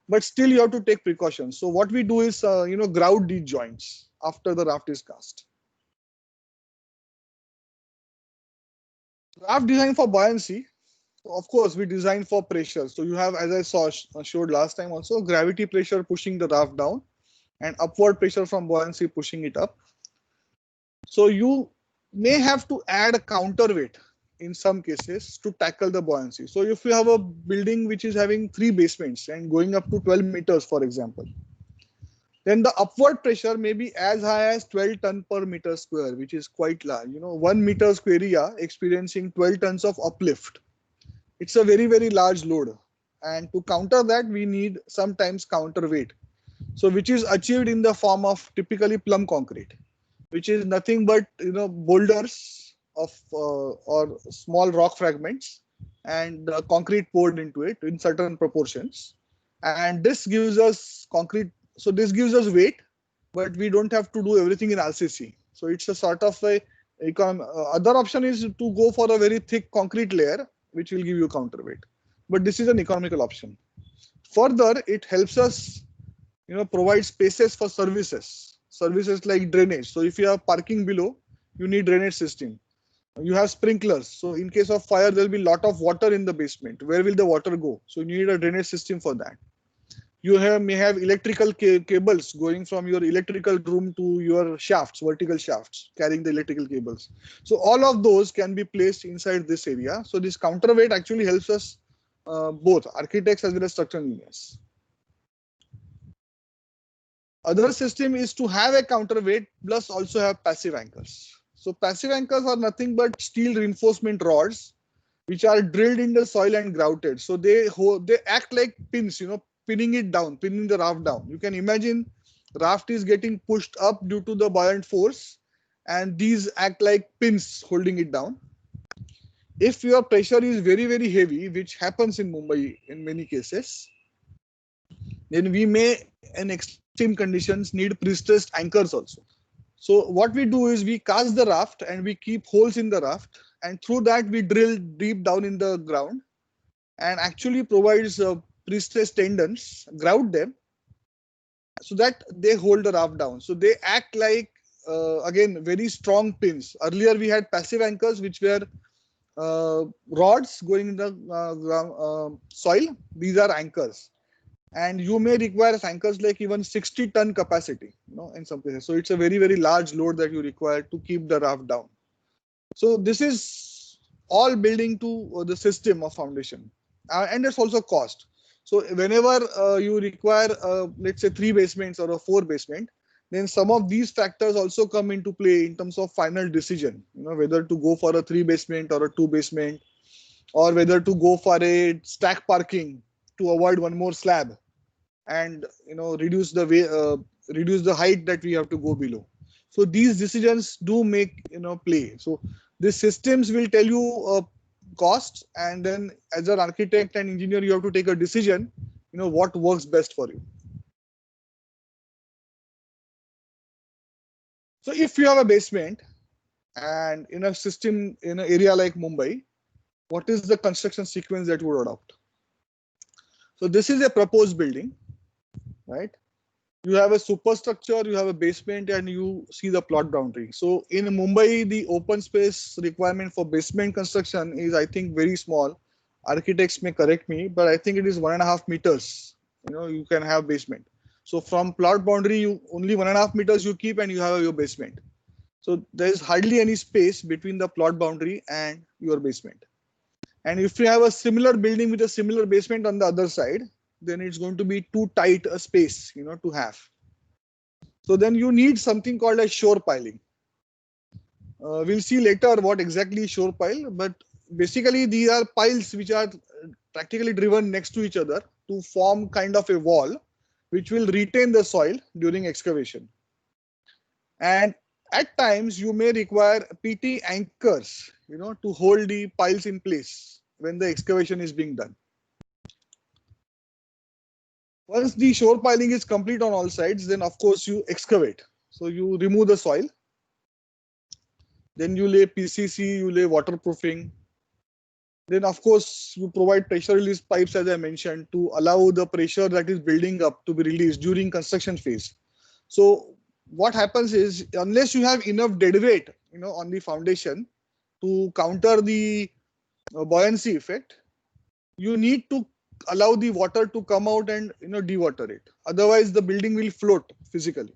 but still you have to take precautions. So what we do is, grout these joints after the raft is cast. Raft design for buoyancy. Of course, we design for pressure. So you have, as I showed last time also, gravity pressure pushing the raft down and upward pressure from buoyancy pushing it up. So you may have to add a counterweight in some cases to tackle the buoyancy. So if you have a building which is having 3 basements and going up to 12 meters, for example, then the upward pressure may be as high as 12 ton per meter square, which is quite large. 1 meter square area experiencing 12 tons of uplift. It's a very, very large load. And to counter that, we need sometimes counterweight. So which is achieved in the form of typically plum concrete, which is nothing but boulders of or small rock fragments and concrete poured into it in certain proportions. And this gives us concrete. So this gives us weight, but we don't have to do everything in RCC. So it's a sort of other option is to go for a very thick concrete layer, which will give you counterweight. But this is an economical option. Further, it helps us, provide spaces for services like drainage. So if you have parking below, you need drainage system. You have sprinklers. So in case of fire, there will be a lot of water in the basement. Where will the water go? So you need a drainage system for that. You may have electrical cables going from your electrical room to your shafts, vertical shafts, carrying the electrical cables. So all of those can be placed inside this area. So this counterweight actually helps us, both architects as well as structural engineers. Other system is to have a counterweight plus also have passive anchors. So passive anchors are nothing but steel reinforcement rods which are drilled in the soil and grouted. So they act like pins, pinning it down, pinning the raft down. You can imagine raft is getting pushed up due to the buoyant force, and these act like pins holding it down. If your pressure is very, very heavy, which happens in Mumbai in many cases, then we may, in extreme conditions, need pre-stressed anchors also. So what we do is we cast the raft and we keep holes in the raft, and through that we drill deep down in the ground and actually provides pre-stressed tendons, grout them so that they hold the raft down. So they act like again very strong pins. Earlier we had passive anchors which were rods going in the soil. These are anchors, and you may require anchors like even 60-ton capacity, in some cases. So it's a very, very large load that you require to keep the raft down. So this is all building to the system of foundation, and there's also cost. So whenever you require, let's say 3 basements or a 4 basement, then some of these factors also come into play in terms of final decision, whether to go for a 3 basement or a 2 basement, or whether to go for a stack parking to avoid one more slab and reduce the height that we have to go below. So these decisions do make play. So these systems will tell you costs, and then as an architect and engineer you have to take a decision what works best for you. So if you have a basement and in a system in an area like Mumbai, what is the construction sequence that you would adopt? So this is a proposed building, right? You have a superstructure, you have a basement, and you see the plot boundary. So in Mumbai, the open space requirement for basement construction is, I think, very small. Architects may correct me, but I think it is 1.5 meters. You can have basement. So from plot boundary, you only 1.5 meters you keep, and you have your basement. So there is hardly any space between the plot boundary and your basement. And if you have a similar building with a similar basement on the other side, then it's going to be too tight a space, to have. So then you need something called a shore piling. We'll see later what exactly is shore pile, but basically these are piles which are practically driven next to each other to form kind of a wall, which will retain the soil during excavation. And at times you may require PT anchors, to hold the piles in place when the excavation is being done. Once the shore piling is complete on all sides, then of course you excavate. So you remove the soil. Then you lay PCC, you lay waterproofing. Then of course you provide pressure release pipes, as I mentioned, to allow the pressure that is building up to be released during construction phase. So what happens is, unless you have enough dead weight, on the foundation to counter the buoyancy effect, you need to allow the water to come out and dewater it. Otherwise the building will float physically.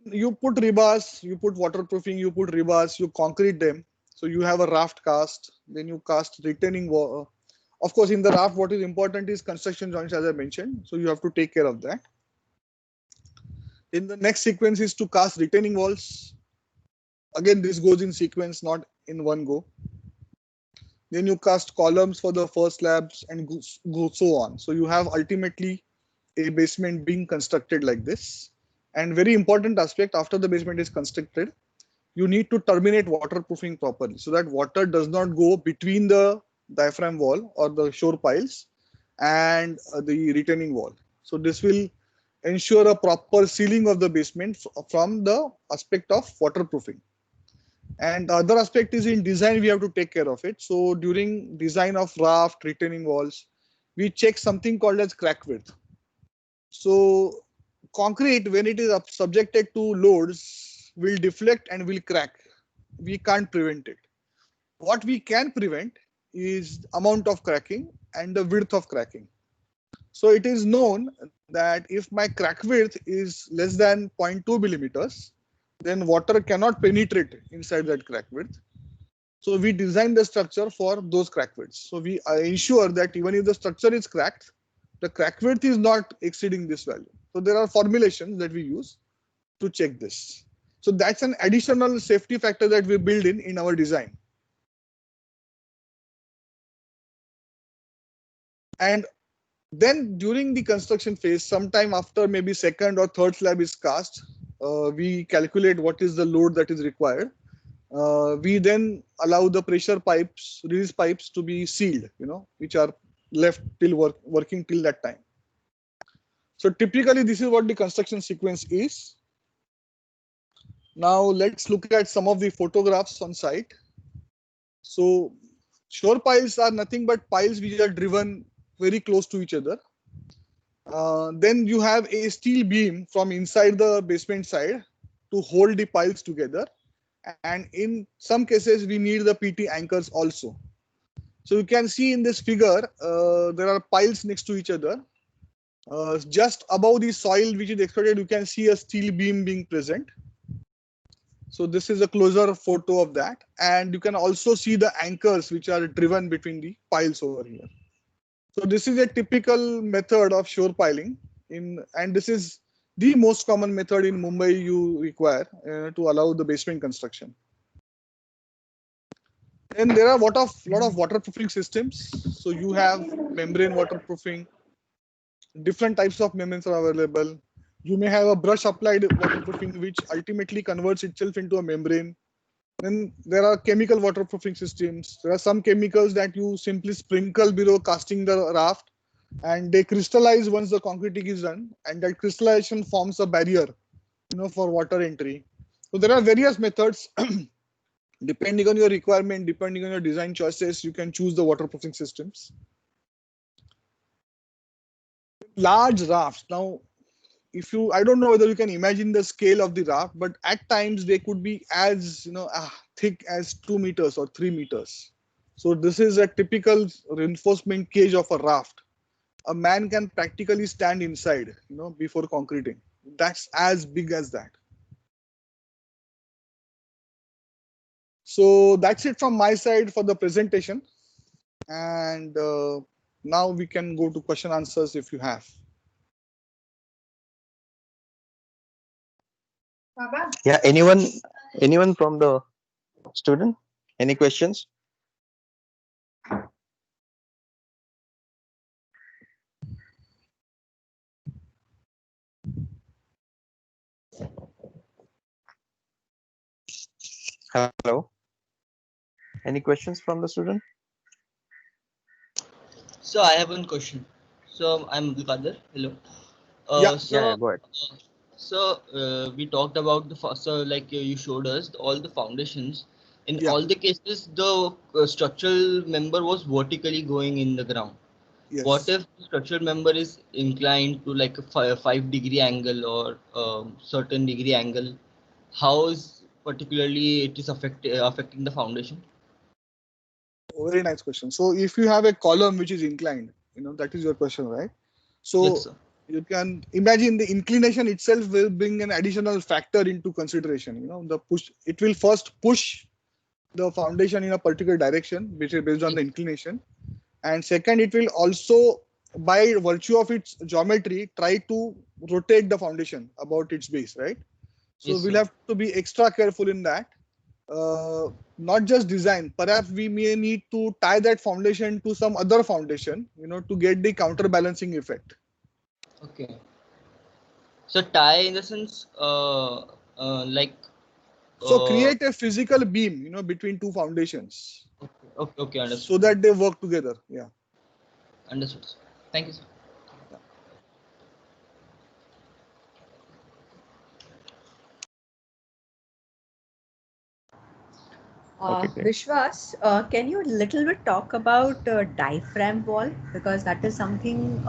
You put rebars, you put waterproofing, you put rebars, you concrete them. So you have a raft cast, then you cast retaining wall. Of course, in the raft, what is important is construction joints, as I mentioned. So you have to take care of that. In the next sequence is to cast retaining walls. Again, this goes in sequence, not in one go. Then you cast columns for the first slabs and go so on. So you have ultimately a basement being constructed like this. And very important aspect, after the basement is constructed, you need to terminate waterproofing properly so that water does not go between the diaphragm wall or the shore piles and the retaining wall. So this will ensure a proper sealing of the basement from the aspect of waterproofing. And the other aspect is in design, we have to take care of it. So during design of raft, retaining walls, we check something called as crack width. So concrete, when it is subjected to loads, will deflect and will crack. We can't prevent it. What we can prevent is amount of cracking and the width of cracking. So it is known that if my crack width is less than 0.2 millimeters, then water cannot penetrate inside that crack width. So we design the structure for those crack widths. So we ensure that even if the structure is cracked, the crack width is not exceeding this value. So there are formulations that we use to check this. So that's an additional safety factor that we build in our design. And Then during the construction phase, sometime after maybe second or third slab is cast, we calculate what is the load that is required. We then allow the pressure pipes, release pipes to be sealed, which are left till working till that time. So typically this is what the construction sequence is. Now let's look at some of the photographs on site. So shore piles are nothing but piles which are driven very close to each other. Then you have a steel beam from inside the basement side to hold the piles together. And in some cases, we need the PT anchors also. So you can see in this figure, there are piles next to each other. Just above the soil which is extruded, you can see a steel beam being present. So this is a closer photo of that. And you can also see the anchors which are driven between the piles over here. So this is a typical method of shore piling, and this is the most common method in Mumbai you require to allow the basement construction. And there are lot of waterproofing systems. So you have membrane waterproofing. Different types of membranes are available. You may have a brush applied waterproofing, which ultimately converts itself into a membrane. Then there are chemical waterproofing systems. There are some chemicals that you simply sprinkle below casting the raft, and they crystallize once the concreting is done, and that crystallization forms a barrier, for water entry. So there are various methods. Depending on your requirement, depending on your design choices, you can choose the waterproofing systems. Large rafts. Now, I don't know whether you can imagine the scale of the raft, but at times they could be as thick as 2 meters or 3 meters. So this is a typical reinforcement cage of a raft. A man can practically stand inside, before concreting. That's as big as that. So that's it from my side for the presentation. And now we can go to question answers if you have. Yeah, anyone from the student? Any questions? Hello. Any questions from the student? So I have one question. So I'm Abdul Qadir. Hello. Yeah. Yeah, go ahead. We talked about like you showed us all the foundations. In Yeah. all the cases, the structural member was vertically going in the ground. Yes. What if the structural member is inclined to like a 5-degree angle or certain degree angle? How is particularly it is affecting the foundation? Very nice question. So if you have a column which is inclined, that is your question, right? So Yes, sir. you can imagine the inclination itself will bring an additional factor into consideration. The push, it will first push the foundation in a particular direction, which is based on the inclination. And second, it will also, by virtue of its geometry, try to rotate the foundation about its base, right? So Yes, we'll sir. have to be extra careful in that. Not just design, perhaps we may need to tie that foundation to some other foundation, to get the counterbalancing effect. Okay. So tie in the sense, like. So create a physical beam, between two foundations. Okay, understood. So that they work together. Yeah. Understood. Thank you, sir. Okay, great. Vishwas, can you little bit talk about diaphragm wall, because that is something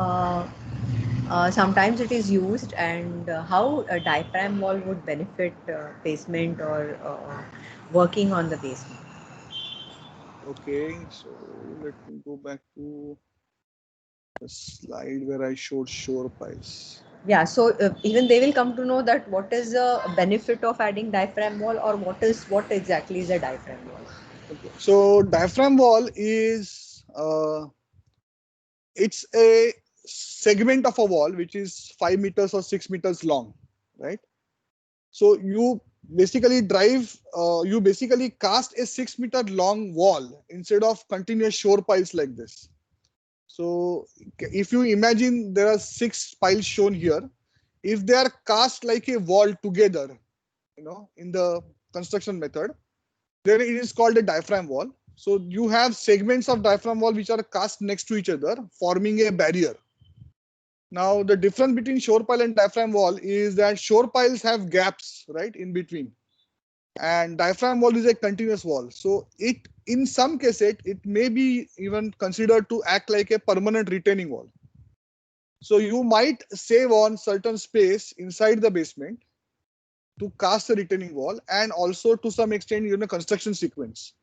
sometimes it is used, and how a diaphragm wall would benefit basement or working on the basement. Okay, so let me go back to the slide where I showed shore piles. Yeah, so even they will come to know that what is the benefit of adding diaphragm wall, or what exactly is a diaphragm wall. Okay, so diaphragm wall is it's a segment of a wall which is 5 meters or 6 meters long, right? So you basically cast a 6 meter long wall instead of continuous shore piles like this. So if you imagine there are 6 piles shown here, if they are cast like a wall together, in the construction method, then it is called a diaphragm wall. So you have segments of diaphragm wall which are cast next to each other, forming a barrier. Now the difference between shore pile and diaphragm wall is that shore piles have gaps right in between, and diaphragm wall is a continuous wall. So it, in some cases, it may be even considered to act like a permanent retaining wall. So you might save on certain space inside the basement to cast a retaining wall, and also to some extent, construction sequence,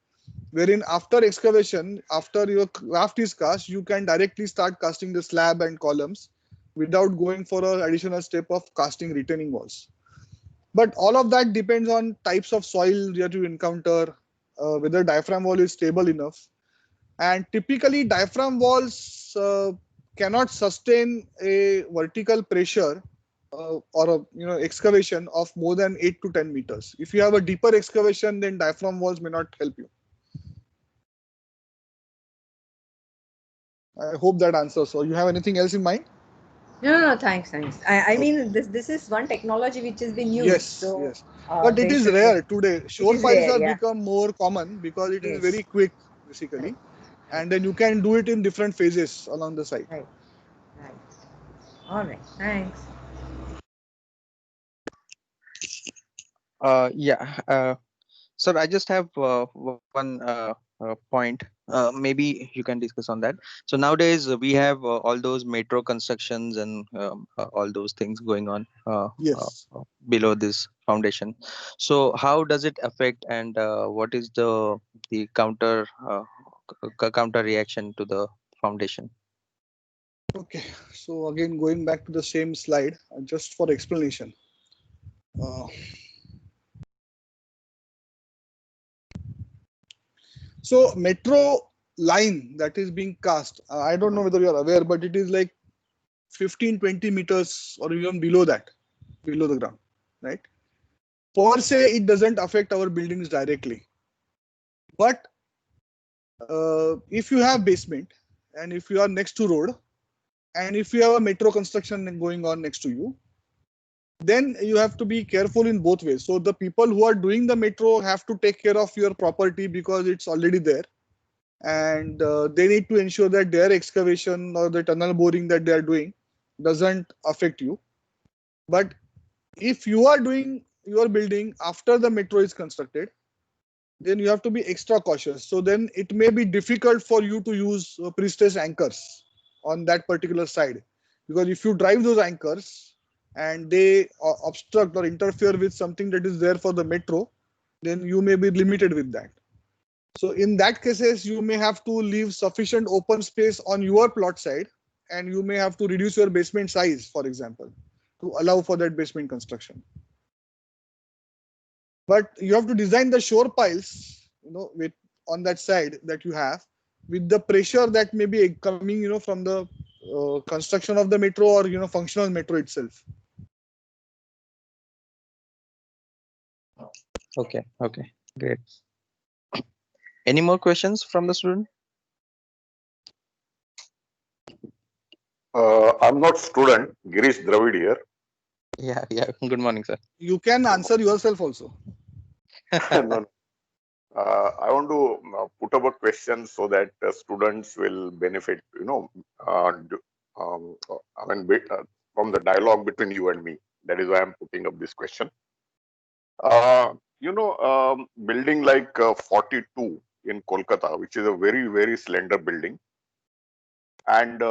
wherein after excavation, after your raft is cast, you can directly start casting the slab and columns without going for an additional step of casting retaining walls. But all of that depends on types of soil that you encounter, whether diaphragm wall is stable enough. And typically diaphragm walls cannot sustain a vertical pressure or a excavation of more than 8 to 10 meters. If you have a deeper excavation, then diaphragm walls may not help you. I hope that answers. So you have anything else in mind? No, thanks. I mean, this is one technology which has been used. Yes, So, yes. But it they is should rare today. Shore is piles rare, are yeah. become more common because it is Yes. very quick, basically. And then you can do it in different phases along the site. Right. All right. Thanks. Yeah. Sir, I just have one point. Maybe you can discuss on that. So nowadays we have all those metro constructions and all those things going on Yes. below this foundation. So how does it affect, and what is the counter reaction to the foundation? Okay. So again, going back to the same slide, just for explanation. So metro line that is being cast, I don't know whether you are aware, but it is like 15-20 meters or even below that, below the ground, right? Per se, it doesn't affect our buildings directly. But if you have basement, and if you are next to road, and if you have a metro construction going on next to you, then you have to be careful in both ways. So the people who are doing the metro have to take care of your property because it's already there, and they need to ensure that their excavation or the tunnel boring that they are doing doesn't affect you. But if you are doing your building after the metro is constructed, then you have to be extra cautious. So then it may be difficult for you to use pre-stressed anchors on that particular side, because if you drive those anchors and they obstruct or interfere with something that is there for the metro, then you may be limited with that. So in that cases, you may have to leave sufficient open space on your plot side, and you may have to reduce your basement size, for example, to allow for that basement construction. But you have to design the shore piles, with on that side that you have, with the pressure that may be coming, from the construction of the metro or functional metro itself. Okay. Great. Any more questions from the student? I'm not student, Girish Dravid here. Yeah. Good morning, sir. You can answer yourself also. No. I want to put up a question so that students will benefit, from the dialogue between you and me. That is why I'm putting up this question. Building like 42 in Kolkata, which is a very, very slender building, and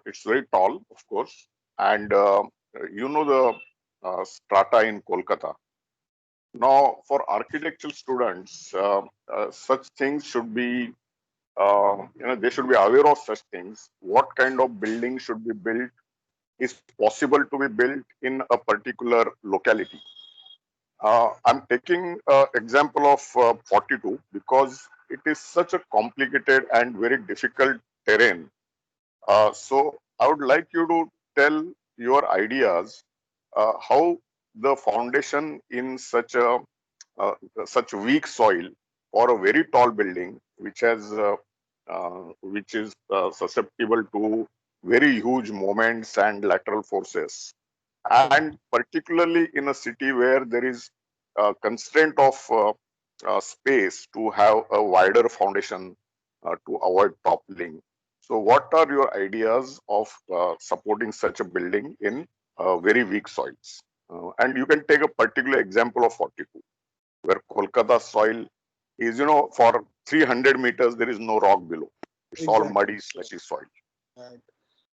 it's very tall, of course, and the strata in Kolkata. Now, for architectural students, such things should be, they should be aware of such things. What kind of building should be built, is possible to be built in a particular locality. I'm taking example of 42 because it is such a complicated and very difficult terrain. So I would like you to tell your ideas, how the foundation in such weak soil for a very tall building, which has which is susceptible to very huge moments and lateral forces. And particularly in a city where there is a constraint of space to have a wider foundation to avoid toppling. So what are your ideas of supporting such a building in very weak soils? And you can take a particular example of 42, where Kolkata soil is, for 300 meters, there is no rock below. It's all Exactly. muddy, slushy soil. Right.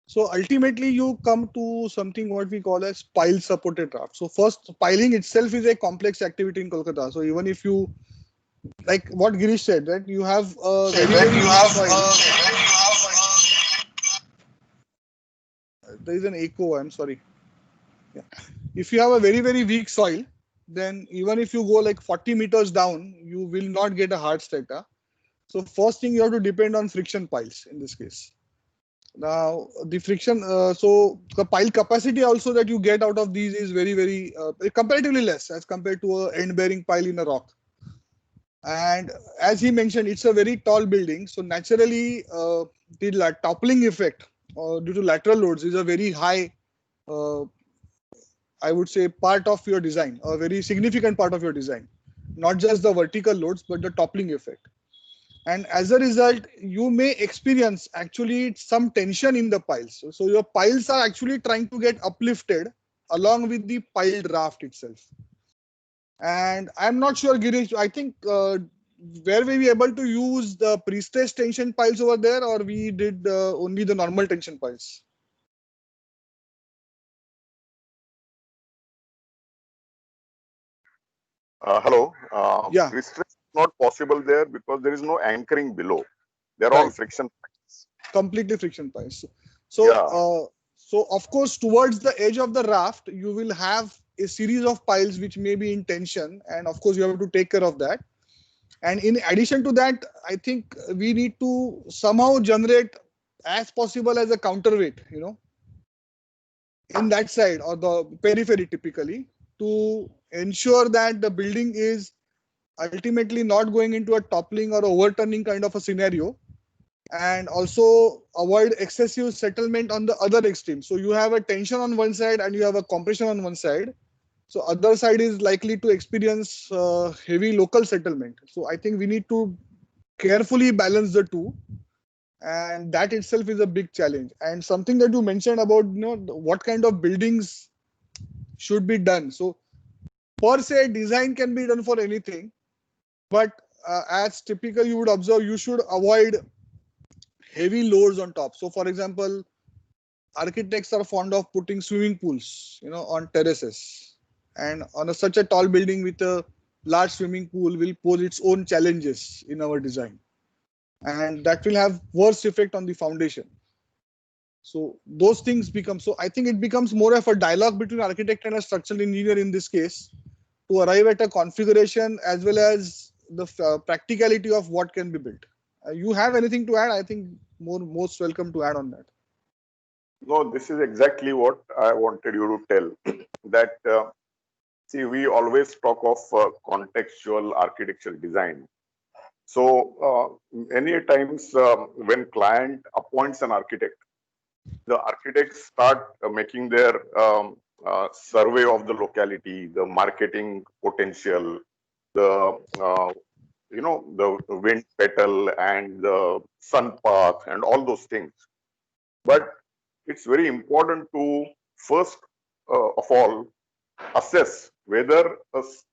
So ultimately, you come to something what we call as pile supported raft. So first, piling itself is a complex activity in Kolkata. So even if you, like what Girish said, that you have a very very weak soil. There is an echo. I'm sorry. Yeah. If you have a very very weak soil, then even if you go like 40 meters down, you will not get a hard strata. So first thing, you have to depend on friction piles in this case. Now the friction, so the pile capacity also that you get out of these is very very comparatively less as compared to a end bearing pile in a rock. And as he mentioned, it's a very tall building, so naturally the toppling effect due to lateral loads is a very high, I would say, part of your design, a very significant part of your design, not just the vertical loads but the toppling effect. And as a result, you may experience actually some tension in the piles. So your piles are actually trying to get uplifted along with the piled raft itself. And I'm not sure, Girish, I think were we able to use the pre-stressed tension piles over there, or we did only the normal tension piles? Hello. Yeah. Pre-stress is not possible there because there is no anchoring below. They're all Right. friction piles. Completely friction piles. So, Yeah. so of course, towards the edge of the raft, you will have a series of piles which may be in tension, and of course, you have to take care of that. And in addition to that, I think we need to somehow generate as possible as a counterweight, in that side or the periphery typically, to ensure that the building is ultimately not going into a toppling or overturning kind of a scenario, and also avoid excessive settlement on the other extreme. So you have a tension on one side and you have a compression on one side. So other side is likely to experience heavy local settlement. So I think we need to carefully balance the two, and that itself is a big challenge. And something that you mentioned about what kind of buildings should be done. So per se, design can be done for anything, but as typical, you would observe, you should avoid heavy loads on top. So for example, architects are fond of putting swimming pools, on terraces, and on such a tall building with a large swimming pool will pose its own challenges in our design, and that will have worse effect on the foundation. So those things become, so I think it becomes more of a dialogue between architect and a structural engineer in this case, to arrive at a configuration as well as the practicality of what can be built. You have anything to add? I think most welcome to add on that. No, this is exactly what I wanted you to tell. That see, we always talk of contextual architectural design. So many times when client appoints an architect, the architects start making their survey of the locality, the marketing potential, the the wind petal and the sun path and all those things. But it's very important to first of all assess whether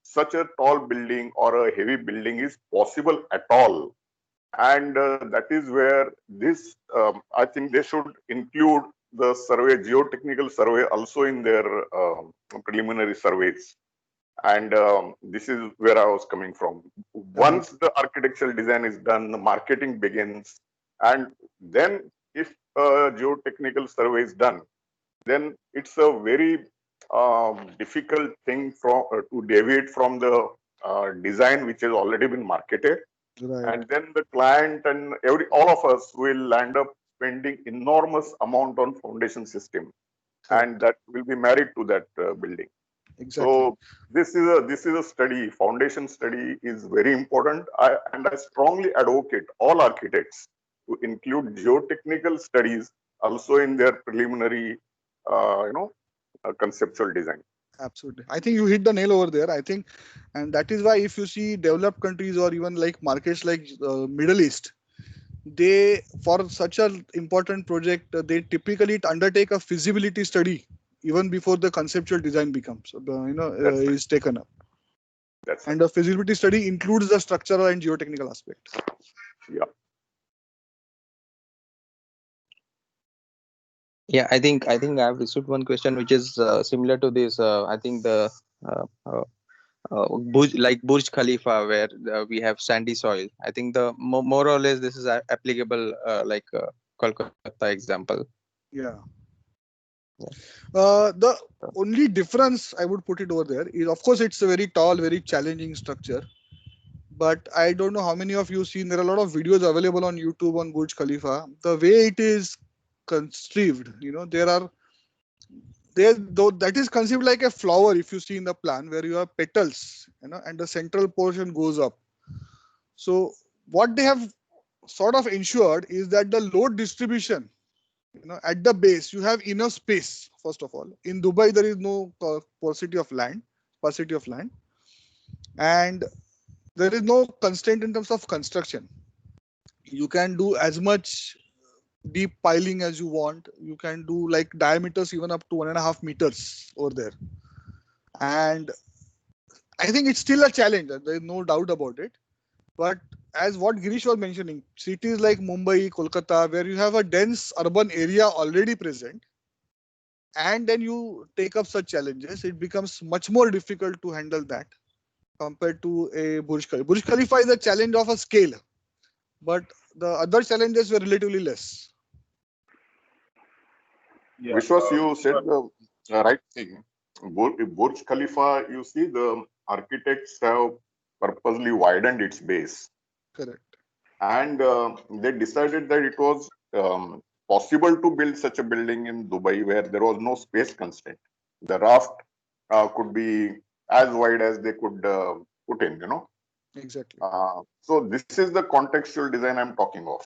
such a tall building or a heavy building is possible at all. And that is where this, I think they should include the survey, geotechnical survey also in their preliminary surveys. And this is where I was coming from. Once the architectural design is done, the marketing begins. And then if a geotechnical survey is done, then it's a very difficult thing to deviate from the design which has already been marketed. Right. And then the client and all of us will end up spending enormous amount on foundation system, and that will be married to that building. Exactly. So this is a study. Foundation study is very important, and I strongly advocate all architects to include geotechnical studies also in their preliminary, conceptual design. Absolutely. I think you hit the nail over there. I think, and that is why if you see developed countries or even like markets like Middle East, they, for such an important project, they typically undertake a feasibility study even before the conceptual design becomes, That's right. is taken up. That's And the feasibility study includes the structural and geotechnical aspect. Yeah. Yeah, I think I've received one question which is similar to this. I think the Burj Khalifa, where we have sandy soil. I think the more or less this is applicable, like Kolkata example. Yeah. Yeah. The only difference I would put it over there is, of course, it's a very tall, very challenging structure. But I don't know how many of you seen. There are a lot of videos available on YouTube on Burj Khalifa. The way it is conceived, though that is conceived like a flower. If you see in the plan, where you have petals, and the central portion goes up. So what they have sort of ensured is that the load distribution, at the base, you have enough space. First of all, in Dubai there is no paucity of land, and there is no constraint in terms of construction. You can do as much deep piling as you want. You can do like diameters even up to 1.5 meters over there. And I think it's still a challenge. There is no doubt about it. But as what Girish was mentioning, cities like Mumbai, Kolkata, where you have a dense urban area already present, and then you take up such challenges, it becomes much more difficult to handle that compared to a Burj Khalifa. Burj Khalifa is a challenge of a scale, but the other challenges were relatively less. Yeah. Vishwas, you said the right thing. Burj Khalifa, you see, the architects have purposely widened its base. Correct. And they decided that it was possible to build such a building in Dubai where there was no space constraint. The raft could be as wide as they could put in, Exactly. So this is the contextual design I'm talking of.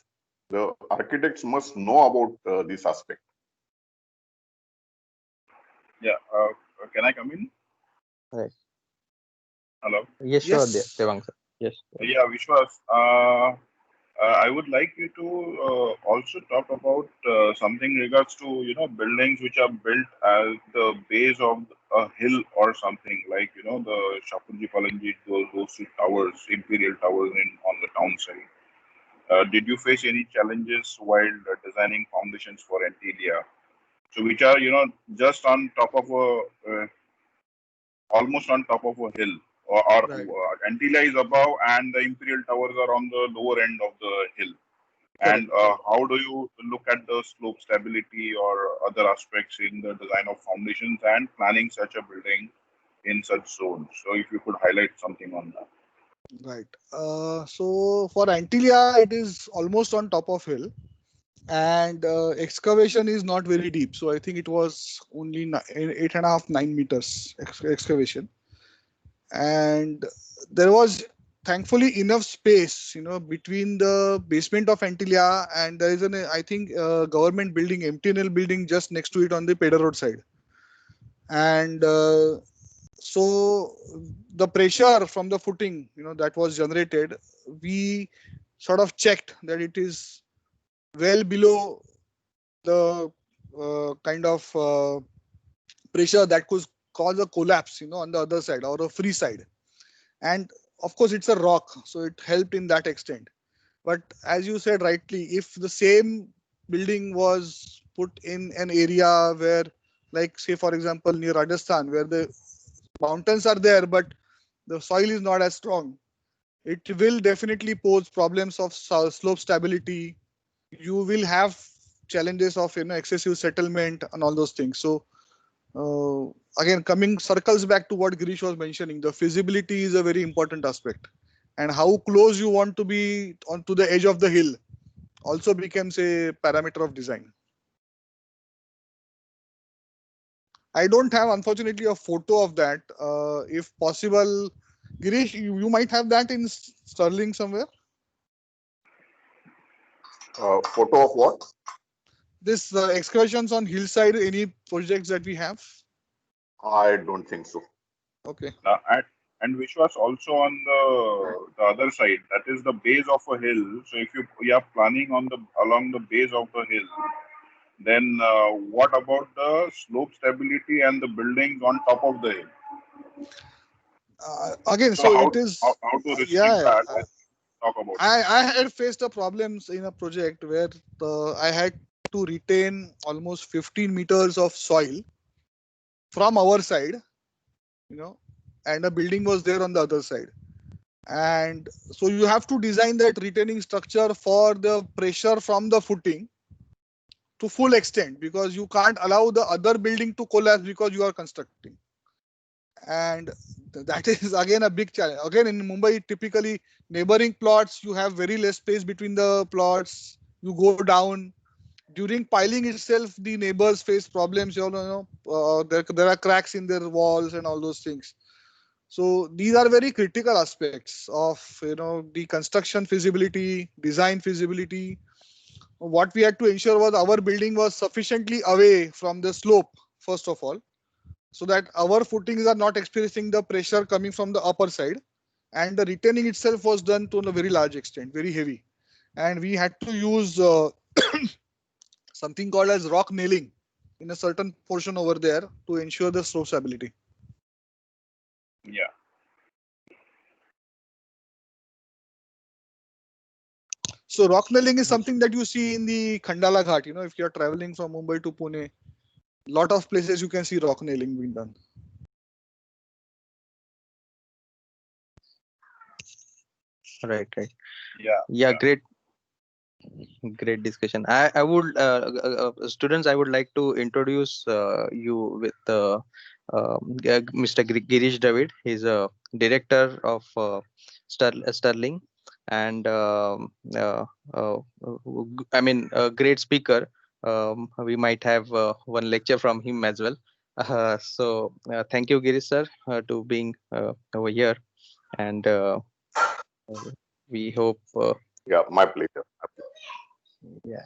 The architects must know about this aspect. Yeah. Can I come in? Right. Hello. Yes, sure, Devang sir. Yes. Yeah, Vishwas. I would like you to also talk about something regards to buildings which are built at the base of a hill or something like the Shapoorji Pallonji, those two towers, imperial towers on the town side. Did you face any challenges while designing foundations for Antilia? So which are just on top of almost on top of a hill, or Right. Antilia is above and the imperial towers are on the lower end of the hill. And how do you look at the slope stability or other aspects in the design of foundations and planning such a building in such zones? So if you could highlight something on that. Right. So for Antilia, it is almost on top of hill, and excavation is not very deep. So I think it was only 8.5, 9 meters excavation, and there was thankfully enough space, between the basement of Antilia, and there is I think government building, MTNL building, just next to it on the Pedder Road side, and so the pressure from the footing, that was generated, we sort of checked that it is well below the kind of pressure that could cause a collapse, on the other side or a free side. And of course, it's a rock, so it helped in that extent. But as you said rightly, if the same building was put in an area where, like say for example near Rajasthan, where the mountains are there but the soil is not as strong, it will definitely pose problems of slope stability. You will have challenges of excessive settlement and all those things. So again, coming circles back to what Girish was mentioning, the feasibility is a very important aspect, and how close you want to be onto the edge of the hill also becomes a parameter of design. I don't have, unfortunately, a photo of that. If possible, Girish, you might have that in Sterling somewhere. Photo of what? This excursions on hillside, any projects that we have? I don't think so. Okay. And which was also on the other side, that is the base of a hill. So if you are planning on along the base of the hill, then what about the slope stability and the buildings on top of the hill? Again, So so how it is. how to restrict Yeah, that? Let's talk about it. I had faced a problems in a project where I had to retain almost 15 meters of soil from our side, and a building was there on the other side. And so you have to design that retaining structure for the pressure from the footing to full extent, because you can't allow the other building to collapse because you are constructing. And that is again a big challenge. Again, in Mumbai, typically neighboring plots, you have very less space between the plots. You go down. During piling itself, the neighbors face problems. There are cracks in their walls and all those things. So these are very critical aspects of the construction feasibility, design feasibility. What we had to ensure was our building was sufficiently away from the slope, first of all, so that our footings are not experiencing the pressure coming from the upper side, and the retaining itself was done to a very large extent, very heavy, and we had to use something called as rock nailing in a certain portion over there to ensure the slope stability. Yeah. So rock nailing is something that you see in the Khandala Ghat. If you are traveling from Mumbai to Pune, lot of places you can see rock nailing being done. Right. Yeah. Great discussion. I would students, I would like to introduce you with Mr. Girish David. He's a director of Sterling, and I mean a great speaker. We might have one lecture from him as well. So thank you, Girish sir, to being over here, and we hope. Yeah, my pleasure. Yeah.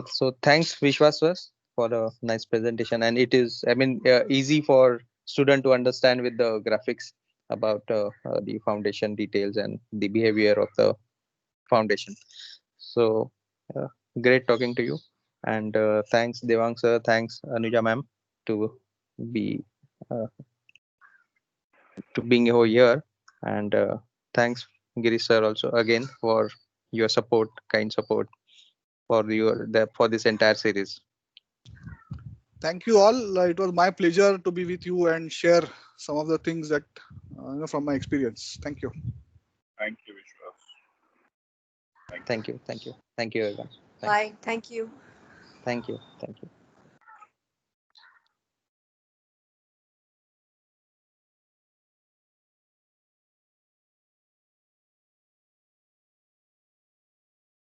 So thanks, Vishwas, for a nice presentation, and it is, I mean, easy for student to understand with the graphics about the foundation details and the behavior of the foundation. So great talking to you, and thanks Devang sir, thanks Anuja ma'am to be to being over here, and thanks Girish sir also again for your support, kind support for for this entire series. Thank you all. It was my pleasure to be with you and share some of the things that from my experience. Thank you. Thank you, Vishwas. Thank you everyone. Bye. Thank you. Thank you.